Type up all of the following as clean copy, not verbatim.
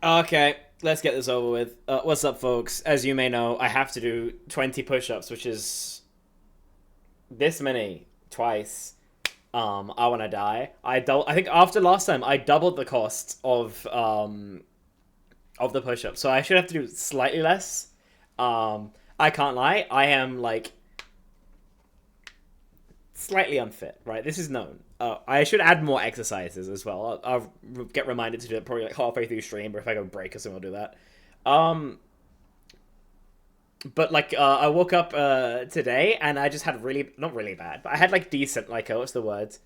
Okay, let's get this over with. What's up, folks? As you may know, I have to do 20 push-ups, which is this many twice. I want to die. I think after last time, I doubled the cost of the push-ups, so I should have to do slightly less. I can't lie. I am like slightly unfit, right? This is known. I should add more exercises as well. I'll get reminded to do it probably like halfway through stream, but if I go break or something, I'll do that. Um, but like I woke up today and I just had really not really bad, but I had like decent like what's the word?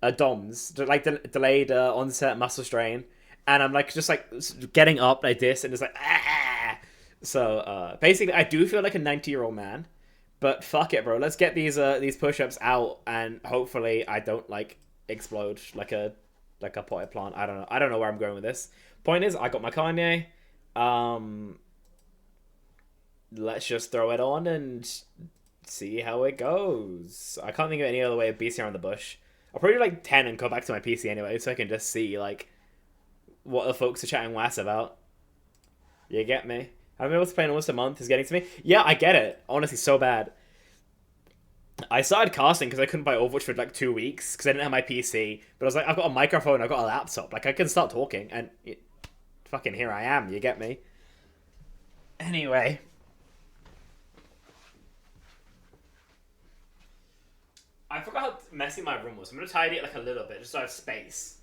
DOMS, like delayed onset muscle strain, and I'm like just like getting up like this and it's like ah. So basically, I do feel like a 90-year-old man. But fuck it, bro. Let's get these push-ups out, and hopefully I don't like explode like a potted plant. I don't know. I don't know where I'm going with this. Point is, I got my Kanye. Um, let's just throw it on and see how it goes. I can't think of any other way of beating around the bush. I'll probably do like 10 and go back to my PC anyway, so I can just see like what the folks are chatting was about. You get me? I've been able to play almost a month is getting to me. Yeah, I get it. Honestly, so bad. I started casting because I couldn't buy Overwatch for like 2 weeks because I didn't have my PC. But I was like, I've got a microphone, I've got a laptop. Like, I can start talking. And fucking here I am. You get me? Anyway. I forgot how messy my room was. I'm going to tidy it like a little bit just so I have space.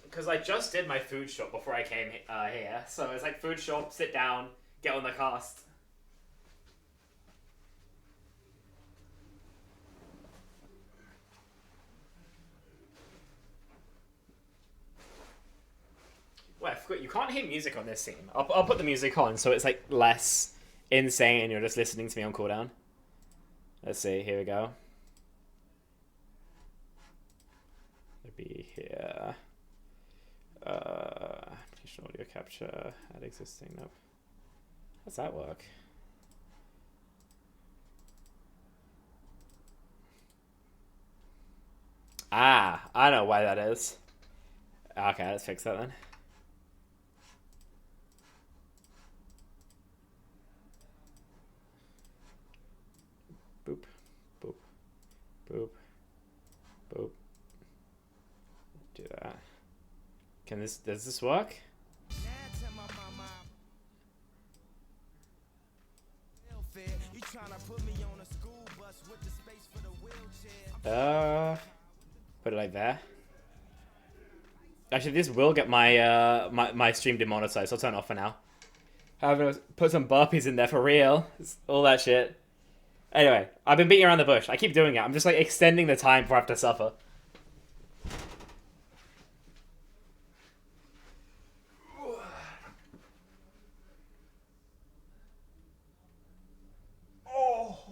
Because I just did my food shop before I came here. So it's like food shop, sit down, get on the cast. Well, I forgot, you can't hear music on this scene. I'll put the music on so it's like less insane and you're just listening to me on cooldown. Let's see, here we go. It'll be here. Application audio capture, add existing, nope. How's that work? Ah, I know why that is. Okay, let's fix that then. Boop, boop, boop, boop. Do that. Does this work? Put it like there. Actually, this will get my stream demonetized, so I'll turn it off for now. I'm gonna put some burpees in there for real. All that shit. Anyway, I've been beating around the bush. I keep doing it. I'm just like extending the time before I have to suffer.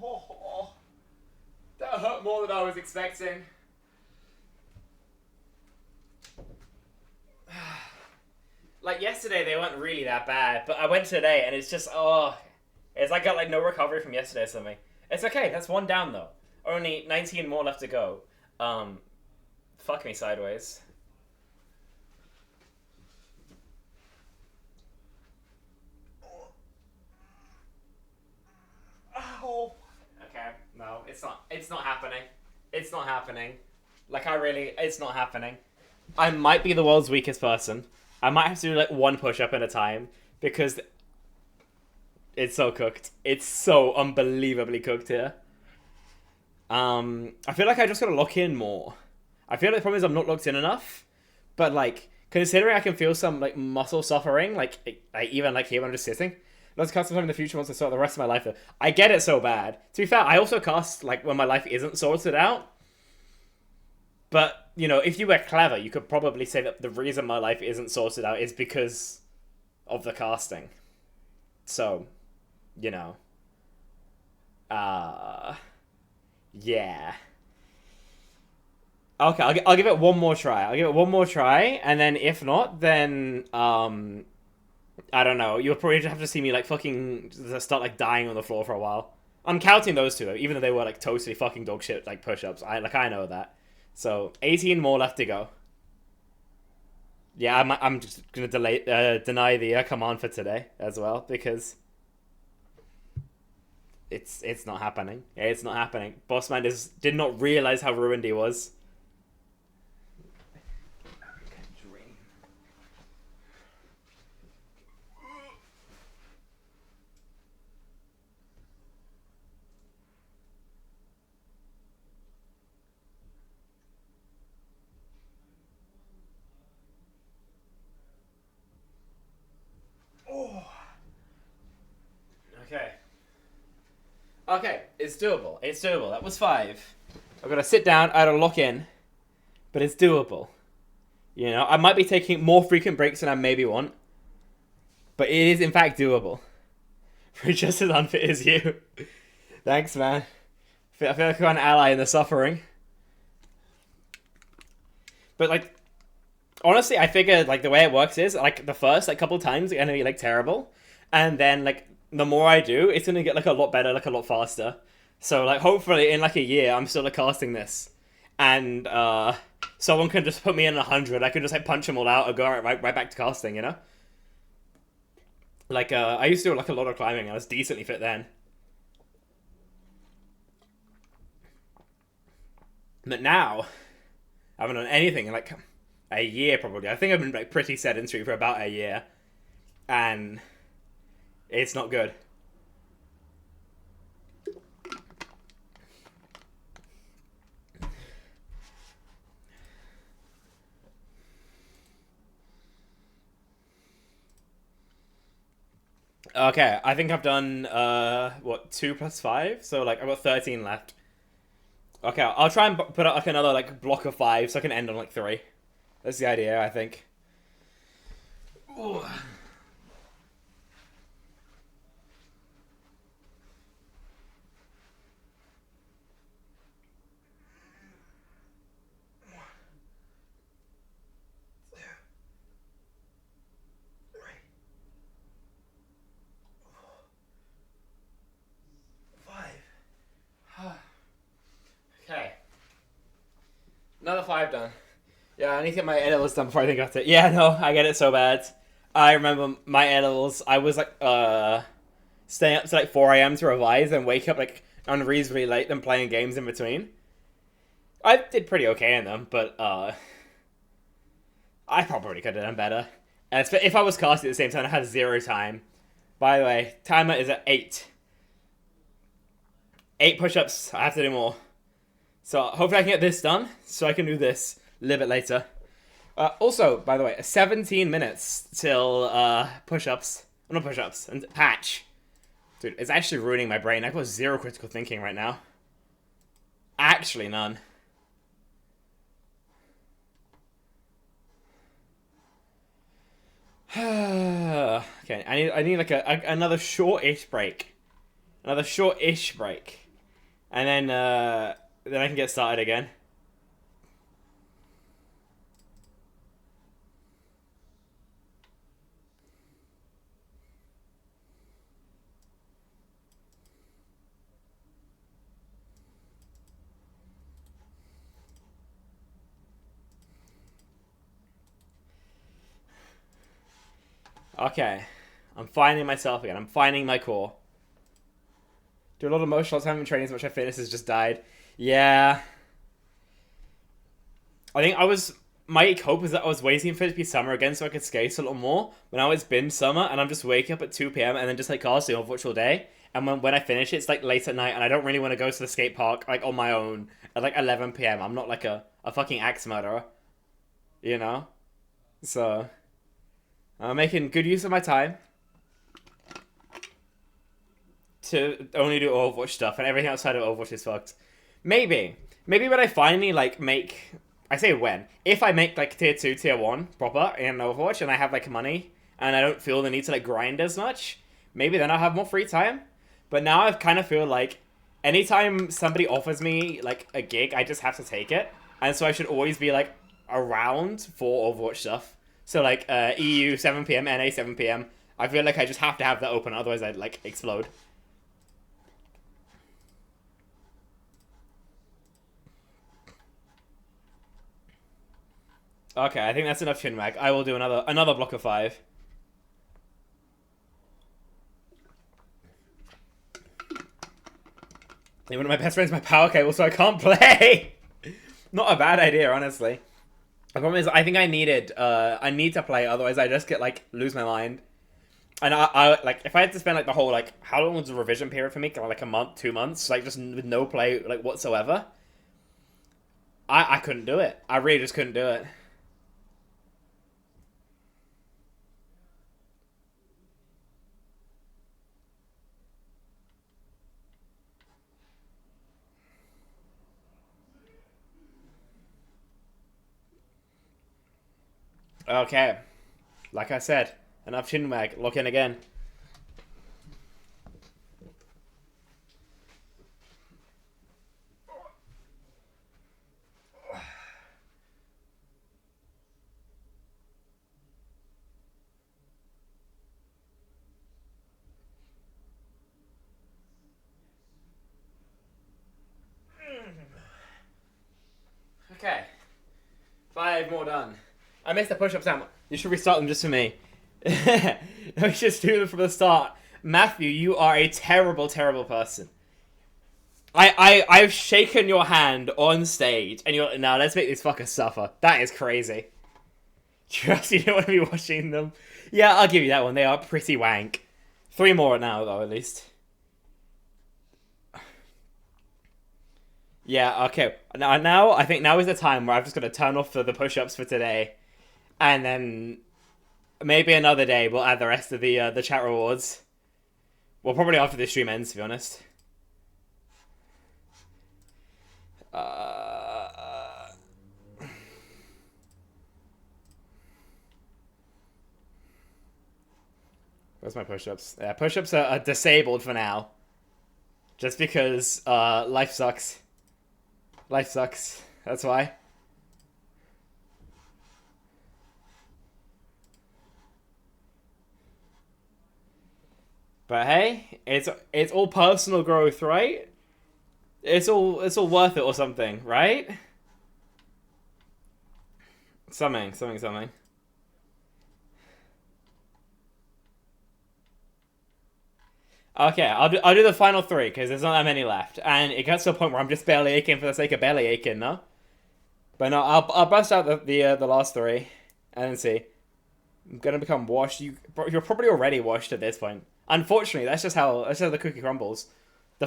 Oh, that hurt more than I was expecting. Like yesterday, they weren't really that bad, but I went today and it's just it's like I got like no recovery from yesterday or something. It's okay. That's one down though. Only 19 more left to go. Um, fuck me sideways. Oh. Okay. No, it's not. It's not happening. It's not happening. Like it's not happening. I might be the world's weakest person. I might have to do like one push up at a time because it's so cooked. It's so unbelievably cooked here. I feel like I just gotta lock in more. I feel like the problem is I'm not locked in enough. But like, considering I can feel some like muscle suffering, like even like here when I'm just sitting. Let's cast sometime in the future once I sort the rest of my life. I get it so bad. To be fair, I also cast like when my life isn't sorted out. But, you know, if you were clever, you could probably say that the reason my life isn't sorted out is because of the casting. So, you know. Uh, yeah. Okay, I'll give it one more try. I'll give it one more try, and then if not, then, I don't know. You'll probably have to see me, like, fucking start, like, dying on the floor for a while. I'm counting those two though, even though they were like totally fucking dog shit like push-ups. I know that. So 18 more left to go. Yeah, I'm just gonna deny the command for today as well because it's not happening. It's not happening. Bossman did not realize how ruined he was. Okay. Okay, it's doable. It's doable. That was 5. I've got to sit down, I got to lock in, but it's doable. You know, I might be taking more frequent breaks than I maybe want, but it is in fact doable. For just as unfit as you. Thanks, man. I feel like I'm an ally in the suffering. But like, honestly, I figured like the way it works is like the first like couple times it's gonna be like terrible, and then like the more I do, it's gonna get like a lot better, like a lot faster. So like hopefully in like a year, I'm still like casting this, and someone can just put me in 100. I can just like punch them all out and go right back to casting. You know. Like I used to do like a lot of climbing. I was decently fit then. But now, I haven't done anything in like a year probably. I think I've been like pretty sedentary for about a year, and it's not good. Okay, I think I've done what 2 plus 5, so like I've got 13 left. Okay, I'll try and put out like another like block of 5 so I can end on like 3. That's the idea, I think. Ooh. Okay. Another 5 done. Yeah, I need to get my A-levels done before I think got it. Yeah, no, I get it so bad. I remember my A-levels, I was like, staying up to like 4 a.m. to revise and wake up like unreasonably late and playing games in between. I did pretty okay in them, but I probably could have done better. And if I was casting at the same time, I had 0 time. By the way, timer is at 8. 8 push-ups, I have to do more. So hopefully I can get this done, so I can do this a little bit later. Also, by the way, 17 minutes till push-ups. Not push-ups, and patch. Dude, it's actually ruining my brain. I've got 0 critical thinking right now. Actually, none. Okay, I need like another short-ish break. Another short-ish break. And then I can get started again. Okay. I'm finding myself again. I'm finding my core. Do a lot of motion loss, haven't been training as much. My fitness has just died. Yeah. I think my hope is that I was waiting for it to be summer again so I could skate a little more. But now it's been summer and I'm just waking up at 2 p.m. and then just like casting Overwatch all day. And when I finish, it's like late at night and I don't really want to go to the skate park like on my own at like 11 p.m. I'm not like a fucking axe murderer. You know? So, I'm making good use of my time to only do Overwatch stuff, and everything outside of Overwatch is fucked. Maybe when I finally like make, I say when, if I make like tier 2, tier 1 proper in Overwatch and I have like money and I don't feel the need to like grind as much, maybe then I'll have more free time. But now I kind of feel like anytime somebody offers me like a gig, I just have to take it, and so I should always be like around for Overwatch stuff. So like EU 7 p.m, NA 7 p.m. I feel like I just have to have that open, otherwise I'd like explode. Okay, I think that's enough chinwag. I will do another block of 5. One of my best friends my power cable, so I can't play. Not a bad idea, honestly. The problem is, I think I need to play, otherwise I just get like lose my mind. And I like if I had to spend like the whole like how long was the revision period for me? Like a month, 2 months, like just with no play like whatsoever. I couldn't do it. I really just couldn't do it. Okay, like I said, enough chinwag. Lock in again. Okay. 5 more done. I missed the push-ups, Sam. You should restart them just for me. We just do them from the start. Matthew, you are a terrible, terrible person. I've shaken your hand on stage, and you're like, nah, let's make these fuckers suffer. That is crazy. Trust you don't want to be watching them. Yeah, I'll give you that one. They are pretty wank. 3 more now, though, at least. Yeah, okay. Now I think now is the time where I'm just going to turn off the push-ups for today. And then maybe another day we'll add the rest of the chat rewards. Well, probably after the stream ends, to be honest. Where's my push-ups? Yeah, push-ups are disabled for now. Just because life sucks. Life sucks. That's why. But hey, it's all personal growth, right? It's all worth it or something, right? Something. Okay, I'll do the final 3 because there's not that many left, and it gets to a point where I'm just barely aching for the sake of barely aching, no? But no, I'll bust out the last 3, and then see. I'm gonna become washed. You're probably already washed at this point. Unfortunately, that's just how the cookie crumbles. The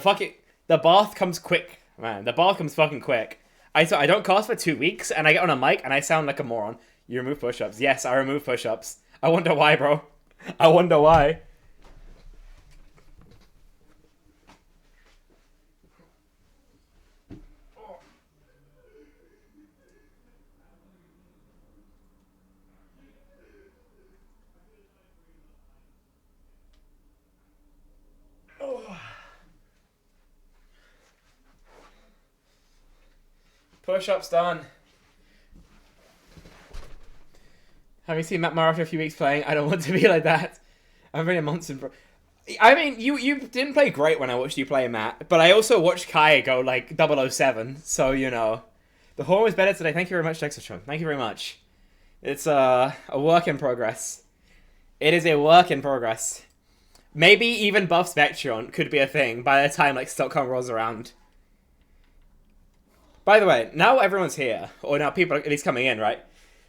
bath comes quick, man. The bath comes fucking quick. I don't cast for 2 weeks, and I get on a mic and I sound like a moron. You remove push-ups. Yes, I remove push-ups. I wonder why, bro. I wonder why. Push-ups done. Have you seen Matt Murray after a few weeks playing? I don't want to be like that. I'm really a monster. I mean, you didn't play great when I watched you play, Matt, but I also watched Kai go like 007, so you know. The horn was better today. Thank you very much, Dexatron. Thank you very much. It's a work in progress. It is a work in progress. Maybe even buff Spectron could be a thing by the time like Stockholm rolls around. By the way, now everyone's here, or now people are at least coming in, right?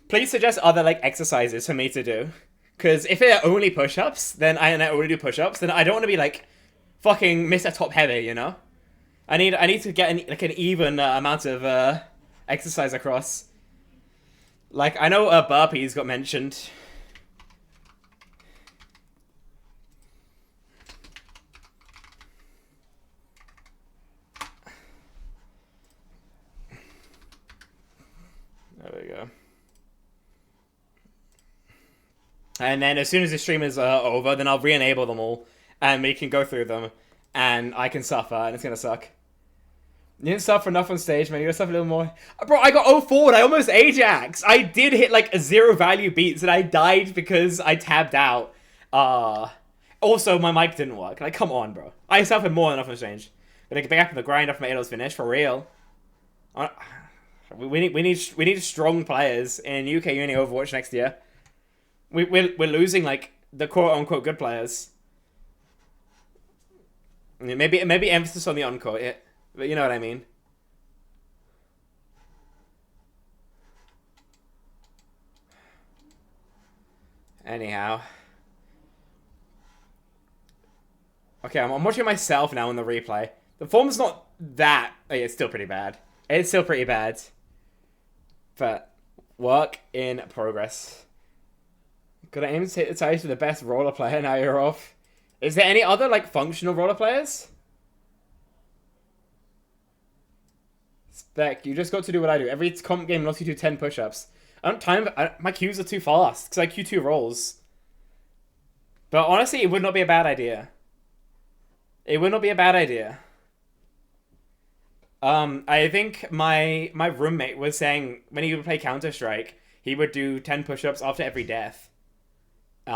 Please suggest other like exercises for me to do. Because if they're only push-ups, then I only do push-ups, then I don't want to be like fucking Mr. Top Heavy, you know? I need to get an even amount of exercise across. Like, I know burpees got mentioned. There we go. And then as soon as the stream is over, then I'll re-enable them all, and we can go through them, and I can suffer, and it's gonna suck. You didn't suffer enough on stage, man. You gotta suffer a little more. Bro, I got 0-4 and I almost Ajax. I did hit like a 0 value beats, and I died because I tabbed out. Also, my mic didn't work. Like, come on, bro. I suffered more than enough on stage. Gonna get back up in the grind after my Ados finish, for real. We need strong players in UK Uni Overwatch next year. We're losing like the quote unquote good players. Maybe emphasis on the unquote, yeah, but you know what I mean. Anyhow. Okay, I'm watching myself now in the replay. The form's not that... Oh, yeah, it's still pretty bad. It's still pretty bad. But work in progress. Gotta aim to hit the ties for the best roller player, now you're off. Is there any other, like, functional roller players? Spec, you just got to do what I do. Every comp game lets you do 10 push-ups. I don't time... my Qs are too fast, because I Q2 rolls. But honestly, it would not be a bad idea. It would not be a bad idea. I think my roommate was saying when he would play Counter-Strike, he would do 10 push-ups after every death. He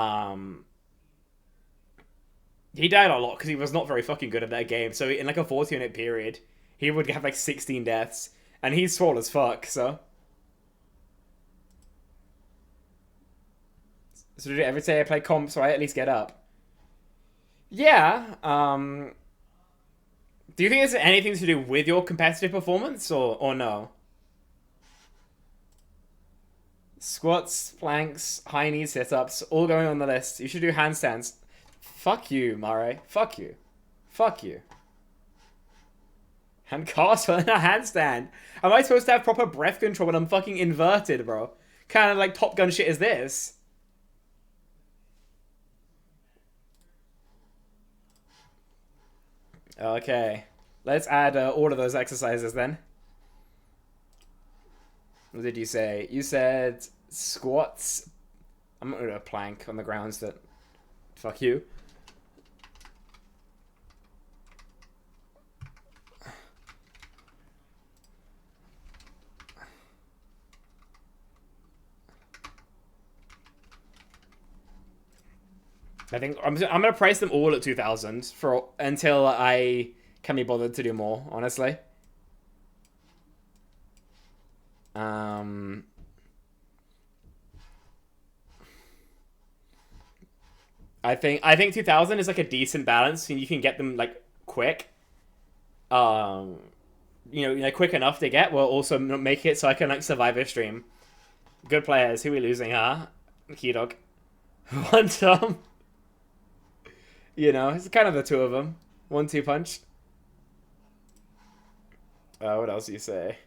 died a lot because he was not very fucking good at that game. So in like a 40-minute period, he would have like 16 deaths. And he's swole as fuck, so... So every day I play comp, so I at least get up. Yeah, do you think it's anything to do with your competitive performance, or no? Squats, planks, high knee sit-ups, all going on the list. You should do handstands. Fuck you, Murray. Fuck you. Fuck you. And cast for a handstand. Am I supposed to have proper breath control when I'm fucking inverted, bro? Kind of like Top Gun shit is this? Okay, let's add all of those exercises then. What did you say? You said squats. I'm not gonna do a plank on the grounds that... Fuck you. I think I'm gonna price them all at 2,000 for until I can be bothered to do more. Honestly, I think 2,000 is like a decent balance, and you can get them like quick. You know, quick enough to get while also make it so I can like survive a stream. Good players. Who are we losing, huh? Key dog. One Tom. You know, it's kind of the two of them. 1-2 punch. What else do you say?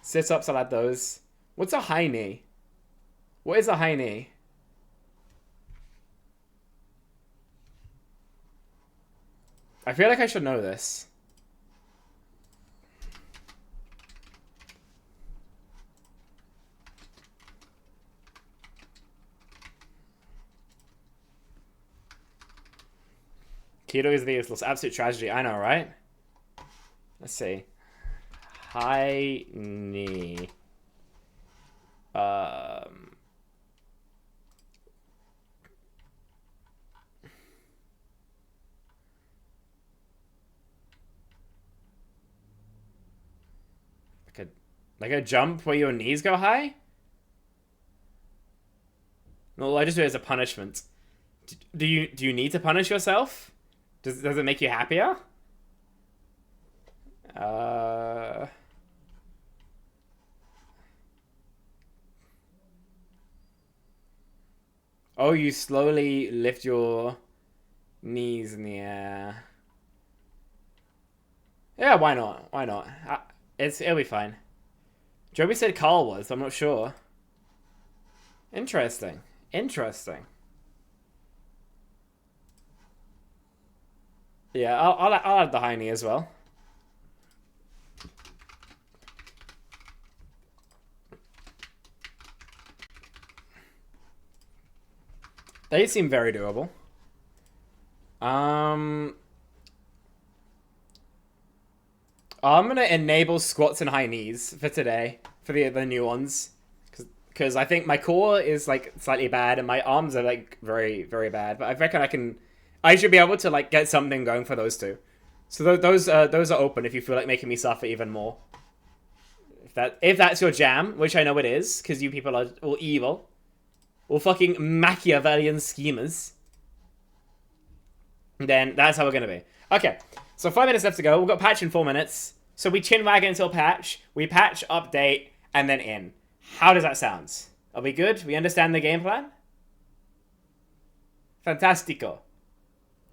Sit-ups, I'll add those. What's a high knee? What is a high knee? I feel like I should know this. Keto is the useless. Absolute tragedy. I know, right? Let's see. High knee. Like a jump where your knees go high? No, I just do it as a punishment. Do you need to punish yourself? Does it make you happier? Oh, you slowly lift your knees in the air. Yeah, why not? Why not? It'll be fine. Joby said Carl was. I'm not sure. Interesting. Interesting. Yeah, I'll add the high knee as well. They seem very doable. I'm gonna enable squats and high knees for today for the new ones, because I think my core is like slightly bad and my arms are like very very bad. But I reckon I should be able to like get something going for those two. So those are open if you feel like making me suffer even more. If that's your jam, which I know it is, because you people are all evil, all fucking Machiavellian schemers, then that's how we're gonna be. Okay, so 5 minutes left to go. We've got patch in 4 minutes. So we chinwag until patch, we patch, update, and then in. How does that sound? Are we good? We understand the game plan? Fantastico.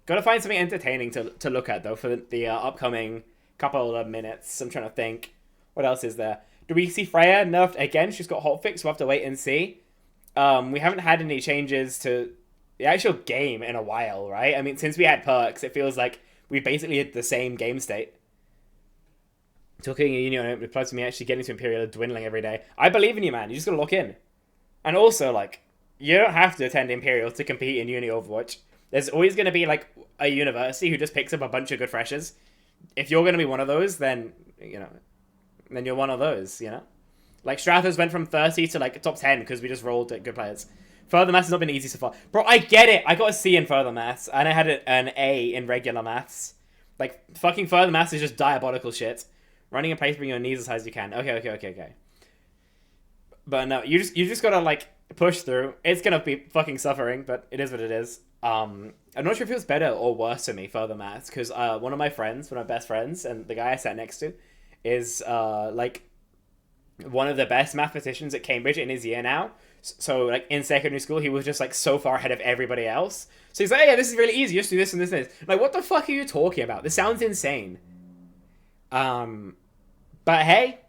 Gotta find something entertaining to look at, though, for the upcoming couple of minutes. I'm trying to think. What else is there? Do we see Freya nerfed again? She's got hotfix. We'll have to wait and see. We haven't had any changes to the actual game in a while, right? I mean, since we had perks, it feels like we basically had the same game state. Talking, plus me actually getting to Imperial dwindling every day. I believe in you, man. You just gotta lock in. And also, like, you don't have to attend Imperial to compete in Uni Overwatch. There's always gonna be, like, a university who just picks up a bunch of good freshers. If you're gonna be one of those, then, then you're one of those, Like, Strathers went from 30 to, like, top 10 because we just rolled good players. Further maths has not been easy so far. Bro, I get it. I got a C in further maths, and I had an A in regular maths. Like, fucking further maths is just diabolical shit. Running in place, bring your knees as high as you can. Okay. But no, you just gotta, like, push through. It's gonna be fucking suffering, but it is what it is. I'm not sure if it was better or worse for me, further maths, because one of my best friends, and the guy I sat next to, is, like, one of the best mathematicians at Cambridge in his year now. So, like, in secondary school, he was just, like, so far ahead of everybody else. So he's like, hey, yeah, this is really easy. Just do this and this and this. Like, what the fuck are you talking about? This sounds insane. But hey,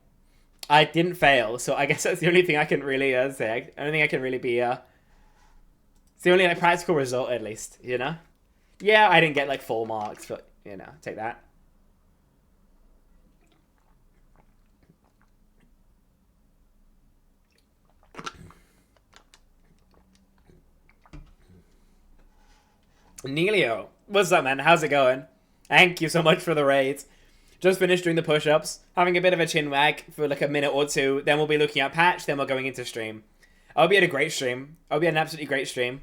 I didn't fail, so I guess that's the only thing I can really say. I don't think I can really be, it's the only, like, practical result, at least, Yeah, I didn't get, like, full marks, but, take that. Neilio, what's up, man? How's it going? Thank you so much for the raid. Just finished doing the push-ups, having a bit of a chin wag for like a minute or two, then we'll be looking at patch, then we're going into stream. I hope you had a great stream. I hope you had an absolutely great stream.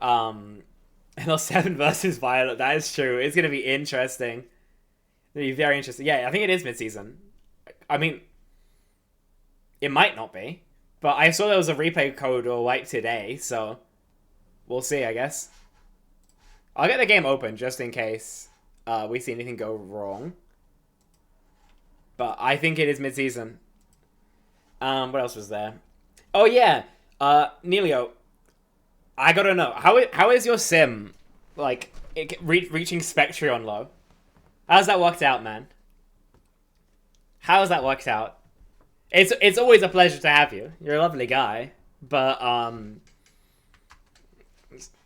ML7 versus Violet, that is true. It's going to be interesting. It'll be very interesting. Yeah, I think it is mid-season. I mean, it might not be, but I saw there was a replay code or wipe today, so we'll see, I guess. I'll get the game open just in case we see anything go wrong. But I think it is mid-season. What else was there? Oh, yeah. Neilio, I gotta know. How is your sim, like, reaching Spectrion low? How's that worked out, man? How's that worked out? It's always a pleasure to have you. You're a lovely guy. But,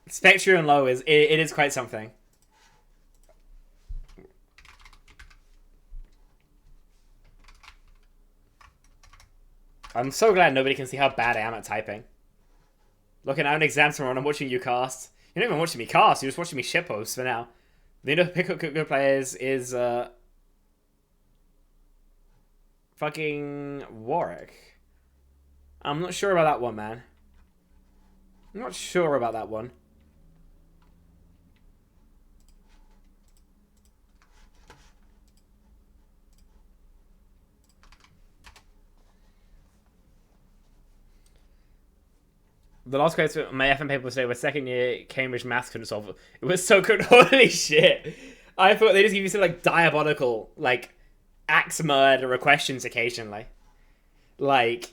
Spectrion low it is quite something. I'm so glad nobody can see how bad I am at typing. Looking at an exam tomorrow and I'm watching you cast. You're not even watching me cast, you're just watching me shitpost for now. The need to pick up good players is fucking Warwick. I'm not sure about that one, man. I'm not sure about that one. The last question my FM paper today was second year Cambridge maths couldn't solve it. It was so good. Holy shit. I thought they just give you some, like, diabolical, like, axe murderer questions occasionally. Like,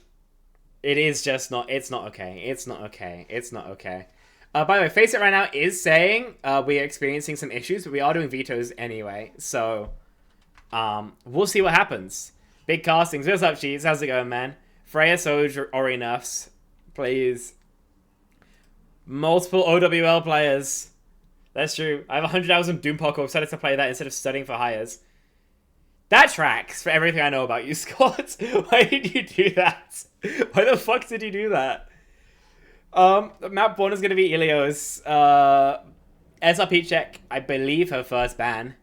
it is just not, it's not okay. It's not okay. It's not okay. By the way, FACEIT right now is saying we are experiencing some issues, but we are doing vetoes anyway. So, we'll see what happens. Big castings. What's up, Cheese? How's it going, man? Freya, Soj, Ori nerfs. Please. Multiple OWL players. That's true. I have 100 hours of Doom Parkour. Decided to play that instead of studying for hires. That tracks for everything I know about you, Scott. Why did you do that? Why the fuck did you do that? Map 1 is going to be Ilios. SrPeakCheck, I believe her first ban.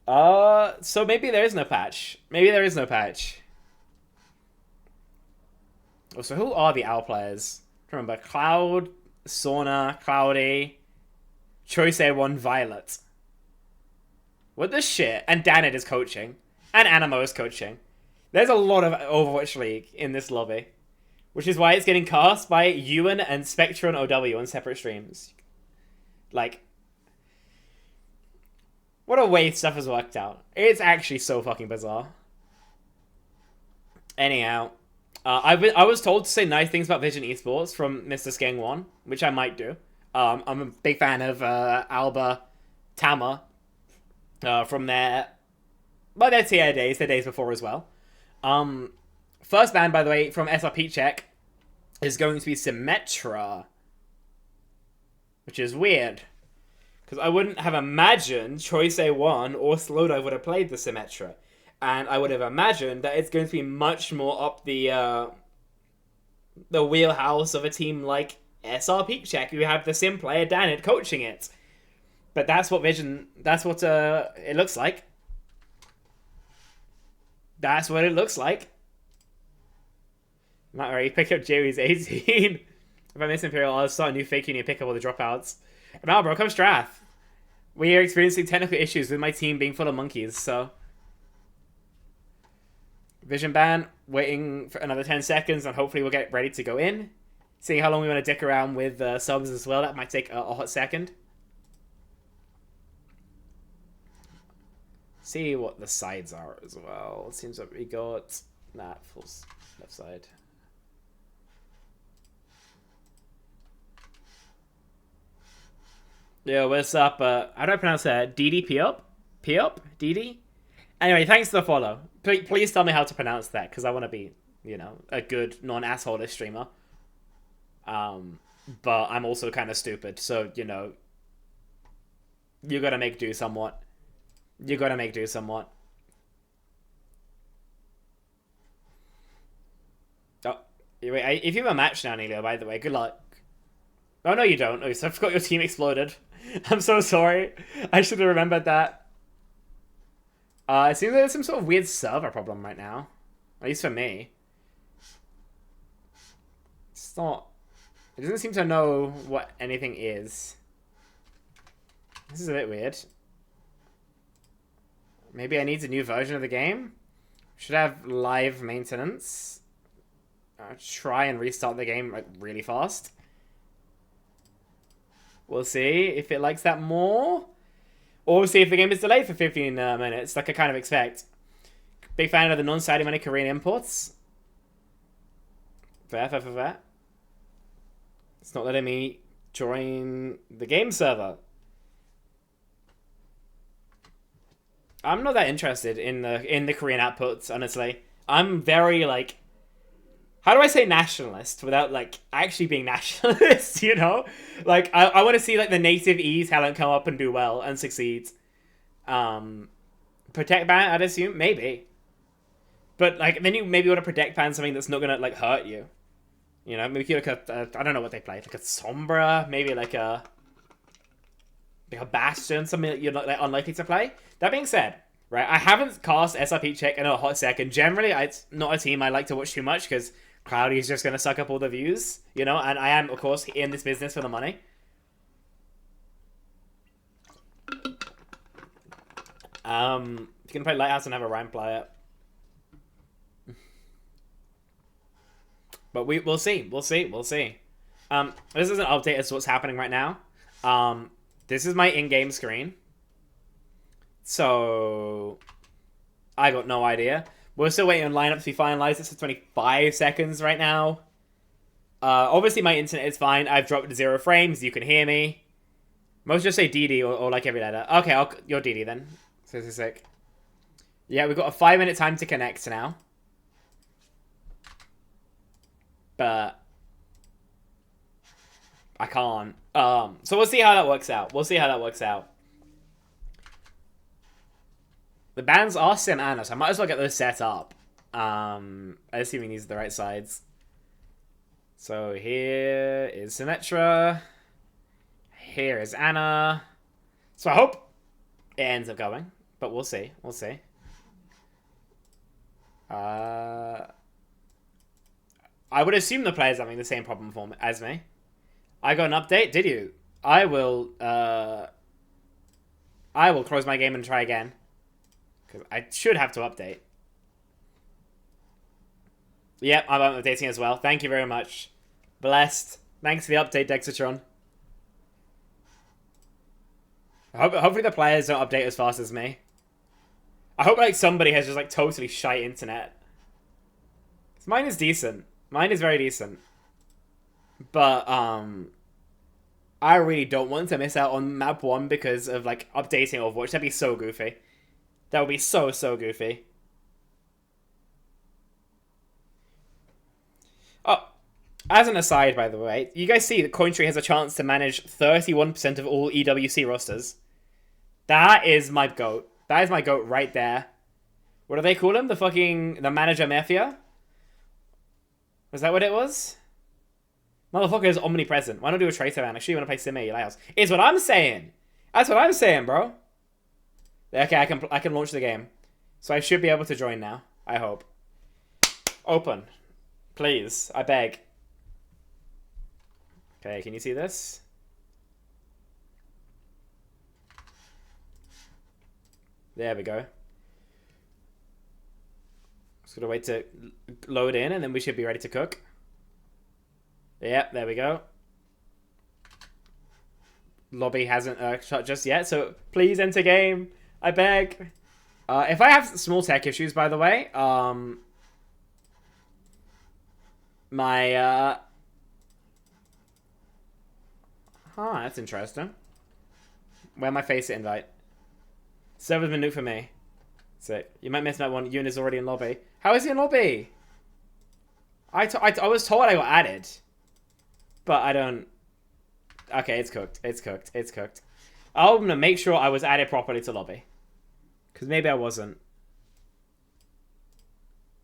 So maybe there is no patch. Maybe there is no patch. Oh, so who are the OWL players? Remember, Cloud, Sauna, Cloudy, Choice A1, Violet. What the shit? And Danit is coaching. And Animo is coaching. There's a lot of Overwatch League in this lobby. Which is why it's getting cast by Ewan and Spectre and OW on separate streams. Like, what a way stuff has worked out. It's actually so fucking bizarre. Anyhow, I was told to say nice things about Vision Esports from Mr. Skeng1, which I might do. I'm a big fan of Alba Tama from their TI days, their days before as well. First ban, by the way, from SrPeakCheck is going to be Symmetra, which is weird. Because I wouldn't have imagined Choice A1 or Slowdive would have played the Symmetra. And I would have imagined that it's going to be much more up the wheelhouse of a team like SrPeakCheck, who have the sim player Danit coaching it. But that's what it looks like. That's what it looks like. Not right, pick up Joey's 18. If I miss Imperial, I'll start a new fake uni and pick up all the dropouts. No, bro, come Strath. We are experiencing technical issues with my team being full of monkeys, so... Vision ban, waiting for another 10 seconds, and hopefully we'll get ready to go in. Seeing how long we want to dick around with subs as well, that might take a hot second. See what the sides are as well. It seems like we got that full left side. Yo, what's up? How do I pronounce that? DD Piop? Piop? DD? Anyway, thanks for the follow. Please tell me how to pronounce that, because I want to be, you know, a good non-asshole streamer. But I'm also kind of stupid, so, you know, you gotta make do somewhat. You gotta make do somewhat. Oh, wait, if you have a match now, Neilio, by the way, good luck. Oh, no, you don't. Oh, I forgot your team exploded. I'm so sorry. I should have remembered that. It seems like there's some sort of weird server problem right now. At least for me. It's not... It doesn't seem to know what anything is. This is a bit weird. Maybe I need a new version of the game? Should have live maintenance. Try and restart the game like really fast. We'll see if it likes that more. Or we'll see if the game is delayed for 15 minutes, like I kind of expect. Big fan of the non-sided money Korean imports. Fair. It's not letting me join the game server. I'm not that interested in the Korean outputs, honestly. I'm very, like... How do I say nationalist without, like, actually being nationalist, you know? Like, I want to see, like, the native E talent come up and do well and succeed. Protect ban, I'd assume? Maybe. But, like, then you maybe want to protect ban something that's not going to, like, hurt you. You know, maybe like a I don't know what they play. Like a Sombra, maybe like a Bastion, something that you're not like, unlikely to play. That being said, right, I haven't cast SrPeakCheck in a hot second. Generally, it's not a team I like to watch too much because Cloudy is just going to suck up all the views, you know, and I am, of course, in this business for the money. If you can play Lighthouse and have a Rhyme player. But we'll see. We'll see. This is an update as to what's happening right now. This is my in-game screen. So, I got no idea. We're still waiting on lineups to be finalized. It's for 25 seconds right now. Obviously, my internet is fine. I've dropped to 0 frames. You can hear me. Most just say DD or like every letter. Okay, you're DD then. So this is sick. Yeah, we've got a 5-minute time to connect now. But I can't. So we'll see how that works out. The bands are Sim Anna, so I might as well get those set up. Assuming these are the right sides. So here is Symmetra. Here is Anna. So I hope it ends up going, but we'll see. I would assume the player's having the same problem as me. I got an update, did you? I will I will close my game and try again. Because I should have to update. Yep, I'm updating as well. Thank you very much. Blessed. Thanks for the update, Dexatron. Hopefully the players don't update as fast as me. I hope like somebody has just like totally shite internet. Mine is decent. Mine is very decent. But I really don't want to miss out on map 1 because of like updating Overwatch. That'd be so goofy. That would be so goofy. Oh, as an aside, by the way, you guys see that Cointree has a chance to manage 31% of all EWC rosters. That is my GOAT. That is my GOAT right there. What do they call him? The manager mafia? Was that what it was? Motherfucker is omnipresent. Why not do a traitor man? I actually want to play Sim at your house. Is what I'm saying. That's what I'm saying, bro. Okay, I can launch the game. So I should be able to join now. I hope. Open. Please. I beg. Okay, can you see this? There we go. Just gotta wait to load in and then we should be ready to cook. Yep, there we go. Lobby hasn't shut just yet, so please enter game. I beg. If I have small tech issues, by the way, that's interesting. Where my FACEIT invite? Server's been new for me. So you might miss that one. Yoon is already in lobby. How is he in lobby? I was told I got added. But I don't... Okay, it's cooked. It's cooked. It's cooked. I'm going to make sure I was added properly to lobby. Because maybe I wasn't.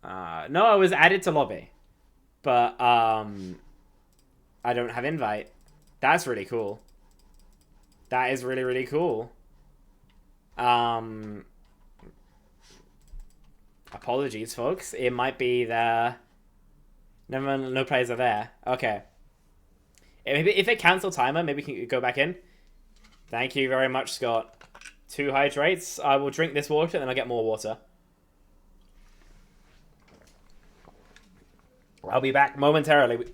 No, I was added to lobby. But, I don't have invite. That's really cool. That is really, really cool. Apologies, folks. It might be the... No players are there. Okay. If they cancel timer, maybe we can go back in. Thank you very much, Scott. 2 hydrates. I will drink this water and then I'll get more water. I'll be back momentarily.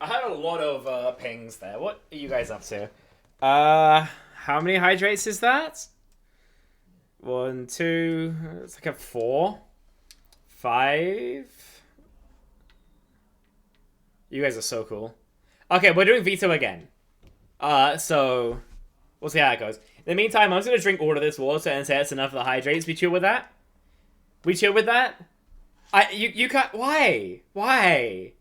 I had a lot of pings there. What are you guys up to? How many hydrates is that? 1, 2... It's like a 4. 5. You guys are so cool. Okay, we're doing veto again. So... We'll see how it goes. In the meantime, I'm just going to drink all of this water and say it's enough of the hydrates. We chill with that? We chill with that? You can't... Why? Why?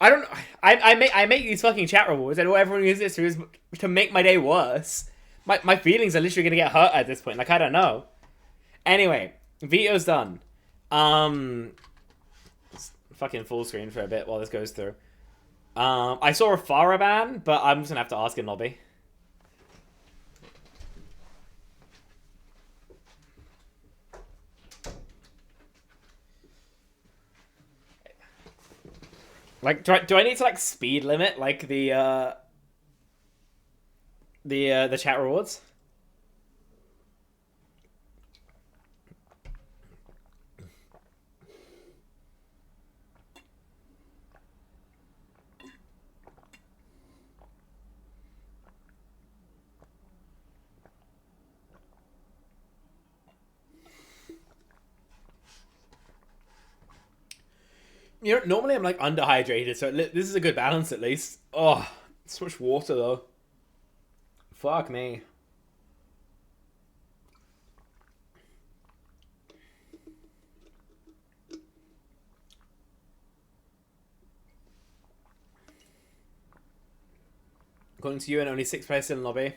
I don't. I make these fucking chat rewards, and all everyone uses this is to make my day worse. My feelings are literally gonna get hurt at this point. Like I don't know. Anyway, veto's done. Fucking full screen for a bit while this goes through. I saw a Farah ban, but I'm just gonna have to ask in lobby. Like, do I need to like speed limit like the chat rewards? You know, normally I'm like underhydrated, so this is a good balance at least. Oh, so much water though. Fuck me. According to you, and only 6 players in the lobby.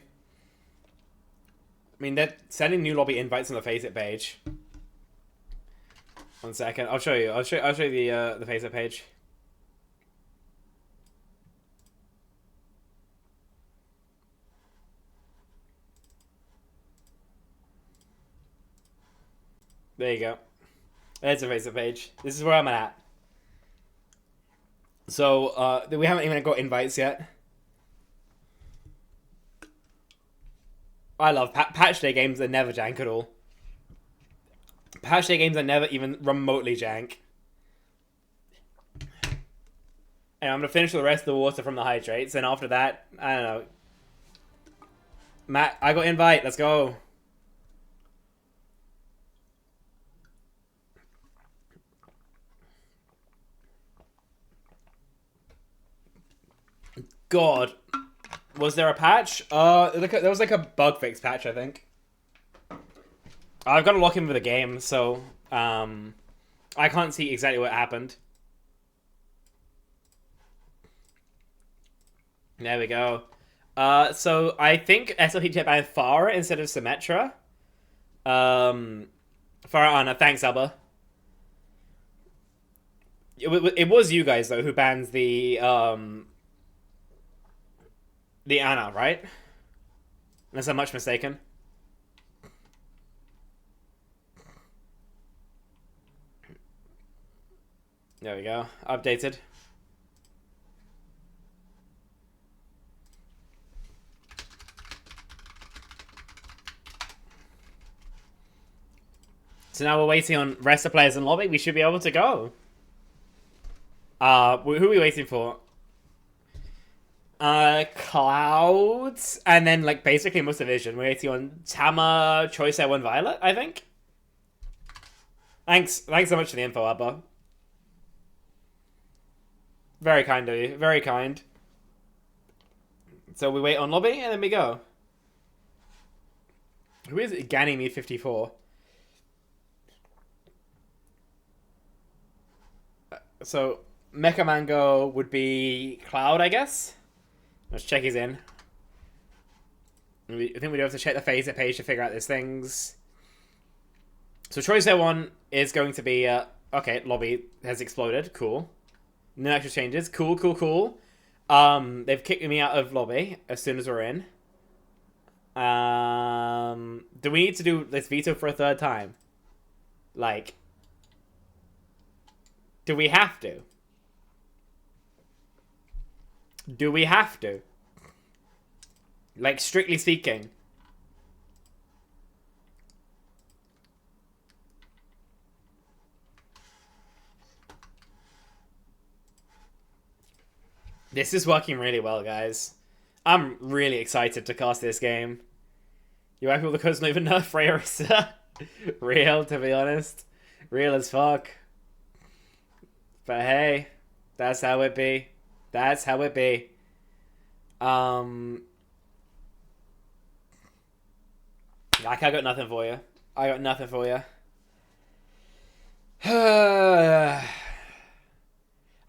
mean, they're sending new lobby invites on the FACEIT page. 1 second, I'll show you. I'll show you the FACEIT page. There you go. There's the FACEIT page. This is where I'm at. So, we haven't even got invites yet. I love patch day games that never jank at all. Patch day games are never even remotely jank. And I'm going to finish the rest of the water from the hydrates, and after that, I don't know. Matt, I got invite. Let's go. God. Was there a patch? There was like a bug fix patch, I think. I've got to lock in for the game, so I can't see exactly what happened. There we go. So I think SrPeakCheck banned Farah instead of Symmetra. Farah Anna, thanks, Abba. It was you guys though who bans the Anna, right? Unless I'm much mistaken. There we go. Updated. So now we're waiting on rest of players in lobby. We should be able to go. Who are we waiting for? Clouds, and then like basically most division. We're waiting on Tama, Choice Air 1 Violet, I think. Thanks so much for the info, Abba. Very kind of you, very kind. So we wait on lobby and then we go. Who is it? Ganymede 54. So Mecha Mango would be Cloud, I guess. Let's check his in. I think we do have to check the FACEIT page to figure out these things. So Choice Air 1 is going to be... okay, lobby has exploded. Cool. No extra changes. Cool. They've kicked me out of lobby as soon as we're in. Do we need to do this veto for a third time? Like... do we have to? Do we have to? Like, strictly speaking. This is working really well, guys. I'm really excited to cast this game. You happy with the codes not even nerf Freya? Real, to be honest. Real as fuck. But hey, that's how it be. That's how it be. Like, I got nothing for you. I got nothing for you. I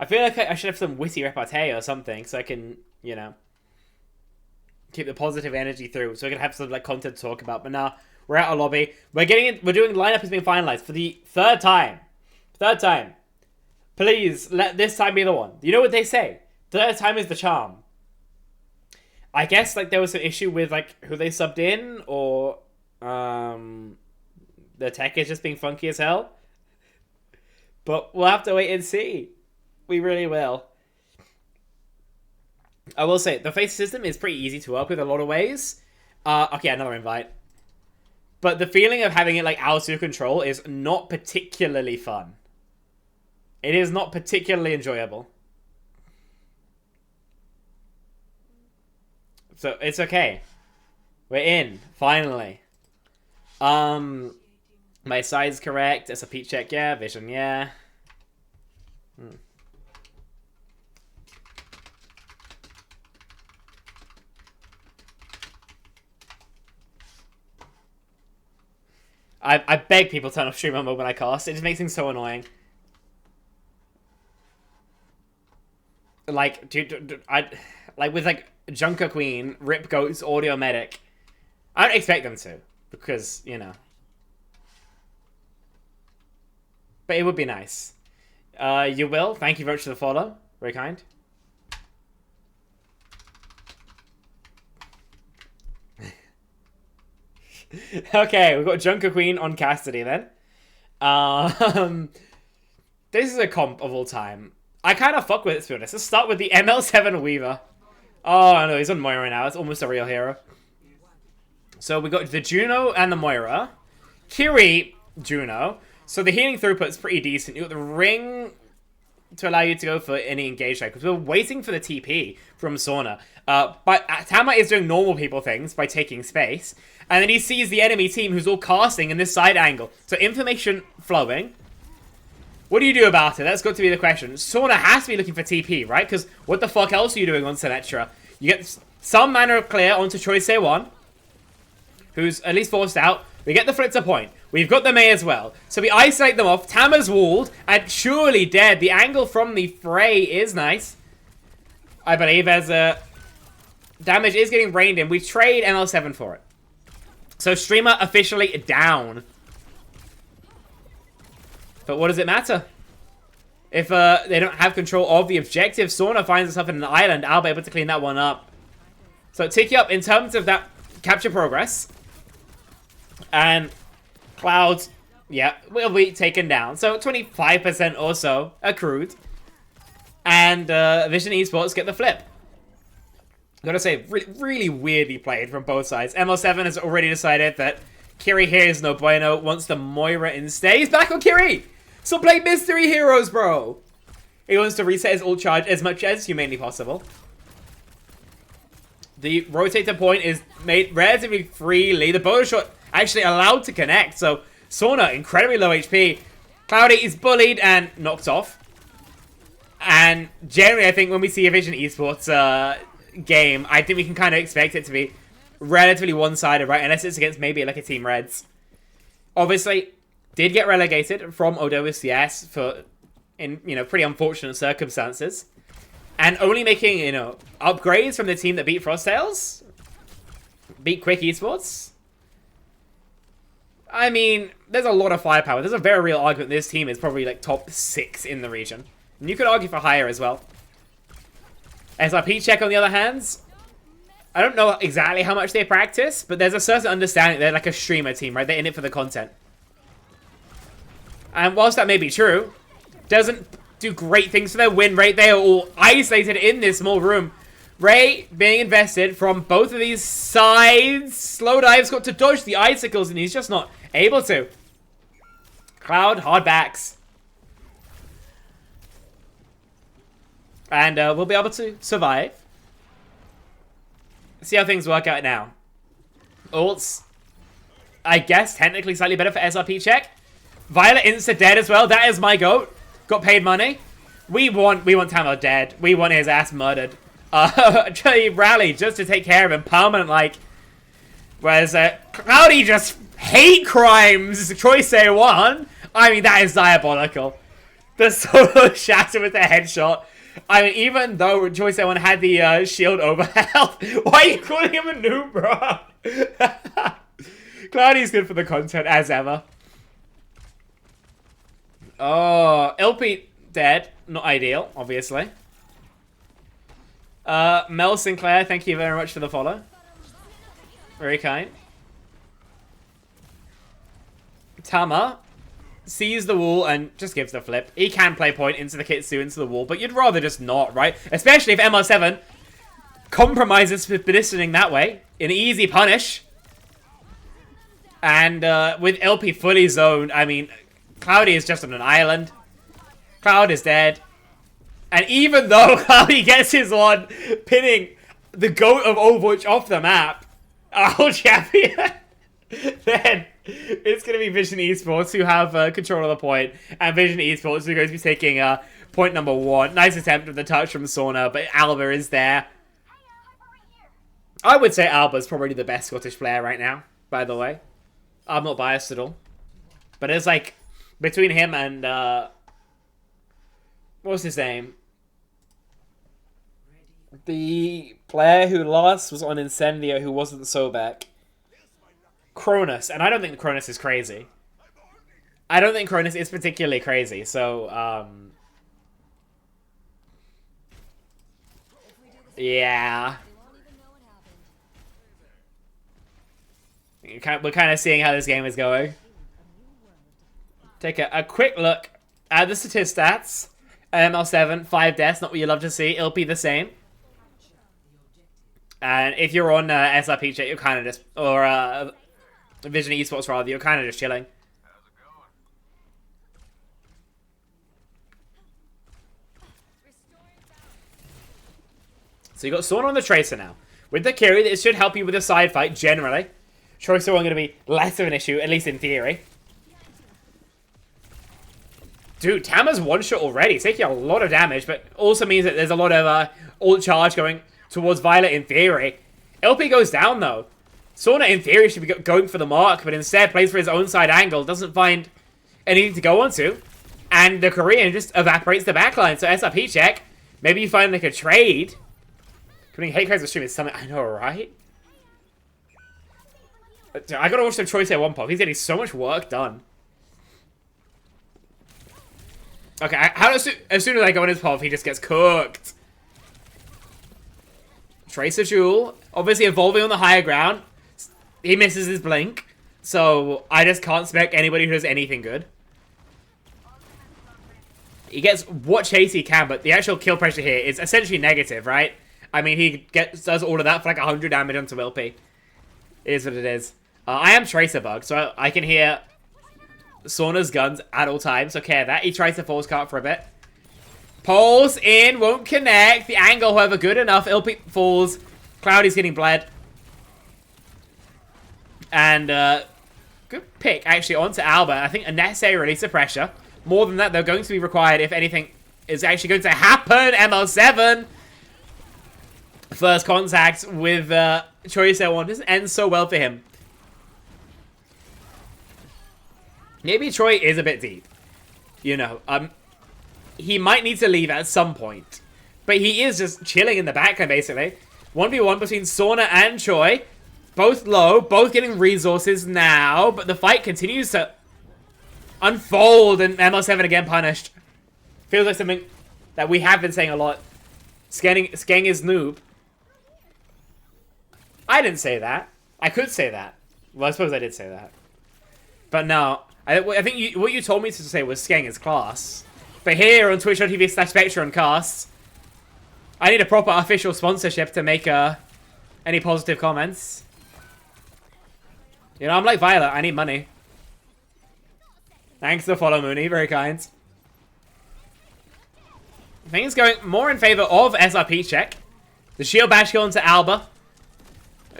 feel like I should have some witty repartee or something so I can, you know, keep the positive energy through so I can have some, like, content to talk about. But now, we're out of lobby. We're doing lineup is being finalized for the third time. Third time. Please, let this time be the one. You know what they say? Third time is the charm. I guess, like, there was an issue with, like, who they subbed in, or, the tech is just being funky as hell. But we'll have to wait and see. We really will. I will say, the FACEIT system is pretty easy to work with in a lot of ways. Okay, another invite. But the feeling of having it, like, out of control is not particularly fun. It is not particularly enjoyable. So, it's okay. We're in, finally. My side's correct. SrPeakCheck, yeah. Vision, yeah. I beg people turn off streamer mode when I cast. It just makes things so annoying. Like, dude, like with like Junker Queen, Rip Goats, Audio Medic. I don't expect them to. Because, you know. But it would be nice. You will. Thank you very much for the follow. Very kind. Okay, we've got Junker Queen on Cassidy then. This is a comp of all time. I kind of fuck with it, to be honest. Let's start with the ML7 Weaver. Oh, no, he's on Moira now. It's almost a real hero. So we got the Juno and the Moira. Kiri, Juno. So the healing throughput's pretty decent. You got the ring to allow you to go for any engage strike. Because we're waiting for the TP from Sauna. But Tama is doing normal people things by taking space. And then he sees the enemy team who's all casting in this side angle. So information flowing. What do you do about it? That's got to be the question. Sauna has to be looking for TP, right? Because what the fuck else are you doing on Sinatra? You get some manner of clear onto Choice A1, who's at least forced out. We get the Flitzer point. We've got the Mei as well. So we isolate them off. Tama's walled and surely dead. The angle from the fray is nice. I believe as damage is getting rained in. We trade ML7 for it. So streamer officially down. But what does it matter? If they don't have control of the objective, Sauna finds herself in an island. I'll be able to clean that one up. So Tiki up in terms of that capture progress. And Clouds, yeah, will be taken down. So 25% or so accrued. And Vision Esports get the flip. Gotta say, really weirdly played from both sides. ML7 has already decided that Kiri here is no bueno. Wants the Moira instead. He's back on Kiri! So play Mystery Heroes, bro! He wants to reset his ult charge as much as humanly possible. The rotator point is made relatively freely. The bonus shot actually allowed to connect. So Sauna, incredibly low HP. Cloudy is bullied and knocked off. And generally, I think when we see a Vision Esports game, I think we can kind of expect it to be relatively one-sided, right? Unless it's against maybe like a Team Reds. Obviously, did get relegated from OWCS for, pretty unfortunate circumstances. And only making, upgrades from the team that beat Frostales. Beat Quick Esports. I mean, there's a lot of firepower. There's a very real argument this team is probably like top 6 in the region. And you could argue for higher as well. SrPeakCheck on the other hand, I don't know exactly how much they practice, but there's a certain understanding they're like a streamer team, right? They're in it for the content. And whilst that may be true, doesn't do great things for their win rate. They are all isolated in this small room. Ray being invested from both of these sides. Slowdive's got to dodge the icicles and he's just not able to. Cloud, hard backs. And we'll be able to survive. See how things work out now. Ults, I guess, technically slightly better for SrPeakCheck. Violet insta dead as well. That is my goat. Got paid money. We want Tamo dead. We want his ass murdered. Actually rallied just to take care of him permanent like. Whereas Cloudy just hate crimes. Choice A1. I mean, that is diabolical. The solo shatter with the headshot. I mean, even though Choice A1 had the shield over health, why are you calling him a noob, bro? Cloudy's good for the content as ever. Oh, LP dead. Not ideal, obviously. Mel Sinclair, thank you very much for the follow. Very kind. Tama sees the wall and just gives the flip. He can play point into the Kitsu, into the wall, but you'd rather just not, right? Especially if MR7 compromises with positioning that way. An easy punish. And with LP fully zoned, I mean, Cloudy is just on an island. Cloud is dead. And even though Cloudy gets his one, pinning the GOAT of Overwatch off the map, oh, champion, then it's going to be Vision Esports who have control of the point. And Vision Esports who are going to be taking point number 1. Nice attempt with the touch from Sauna, but Alba is there. I would say Alba's probably the best Scottish player right now, by the way. I'm not biased at all. But it's like, between him and, what's his name? The player who lost was on Incendio, who wasn't so back. Cronus, and I don't think Cronus is crazy. I don't think Cronus is particularly crazy, so, yeah. We're kind of seeing how this game is going. Take a quick look at the stats. ML7, 5 deaths, not what you love to see. LP the same. And if you're on SrPeakCheck, you're kind of just... Or Vision Esports, rather, you're kind of just chilling. So you got Sauna on the Tracer now. With the carry, this should help you with the side fight, generally. Tracer are going to be less of an issue, at least in theory. Dude, Tama's one-shot already. It's taking a lot of damage, but also means that there's a lot of ult charge going towards Violet in theory. LP goes down, though. Sauna, in theory, should be going for the mark, but instead plays for his own side angle, doesn't find anything to go onto, and the Korean just evaporates the backline. So SrPeakCheck, maybe you find like a trade. Putting hate cards on stream is something I know, right? I gotta watch some Choice at one pop. He's getting so much work done. Okay, as soon as I go in his pop, he just gets cooked. Tracer Jewel, obviously evolving on the higher ground. He misses his blink, so I just can't spec anybody who does anything good. He gets what chase he can, but the actual kill pressure here is essentially negative, right? I mean, he does all of that for like 100 damage onto LP. It is what it is. I am Tracer bugged, so I can hear Sauna's guns at all times. Okay, that he tries to force cart for a bit. Pulls in, won't connect. The angle, however, good enough. LP falls. Cloudy's getting bled. And good pick, actually, onto Alba. I think a necessary release of pressure. More than that, they're going to be required if anything is actually going to happen. ML7. First contact with Choice L1 doesn't end so well for him. Maybe Troy is a bit deep. You know, he might need to leave at some point. But he is just chilling in the background, basically. 1v1 between Sauna and Choi. Both low, both getting resources now. But the fight continues to unfold, and ML7 again punished. Feels like something that we have been saying a lot. Skeng is noob. I didn't say that. I could say that. Well, I suppose I did say that. But no. I think what you told me to say was Skeng is class. But here on twitch.tv/SpectreonCasts, I need a proper official sponsorship to make any positive comments. You know, I'm like Violet. I need money. Thanks for the follow, Mooney. Very kind. Things going more in favor of SrPeakCheck. The shield bash kill onto Alba.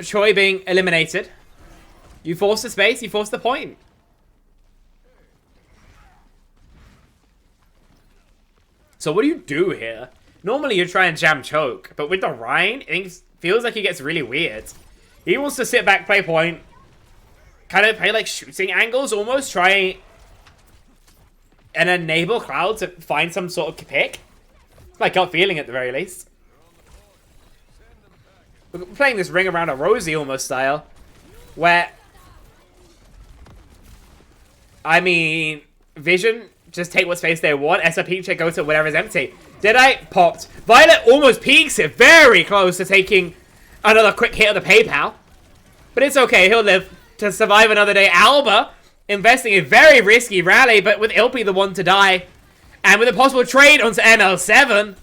Choi being eliminated. You force the space, you force the point. So what do you do here? Normally you try and jam choke, but with the Rhine, it feels like it gets really weird. He wants to sit back, play point, kind of play like shooting angles, almost try and enable Cloud to find some sort of pick. My gut feeling at the very least. We're playing this ring around a rosy almost style, where, I mean, Vision just take what space they want. SrPeakCheck goes to whatever's empty. Deadeye popped. Violet almost peeks it. Very close to taking another quick hit of the PayPal. But it's okay. He'll live to survive another day. Alba investing in very risky rally, but with Ilpi the one to die. And with a possible trade onto ML7,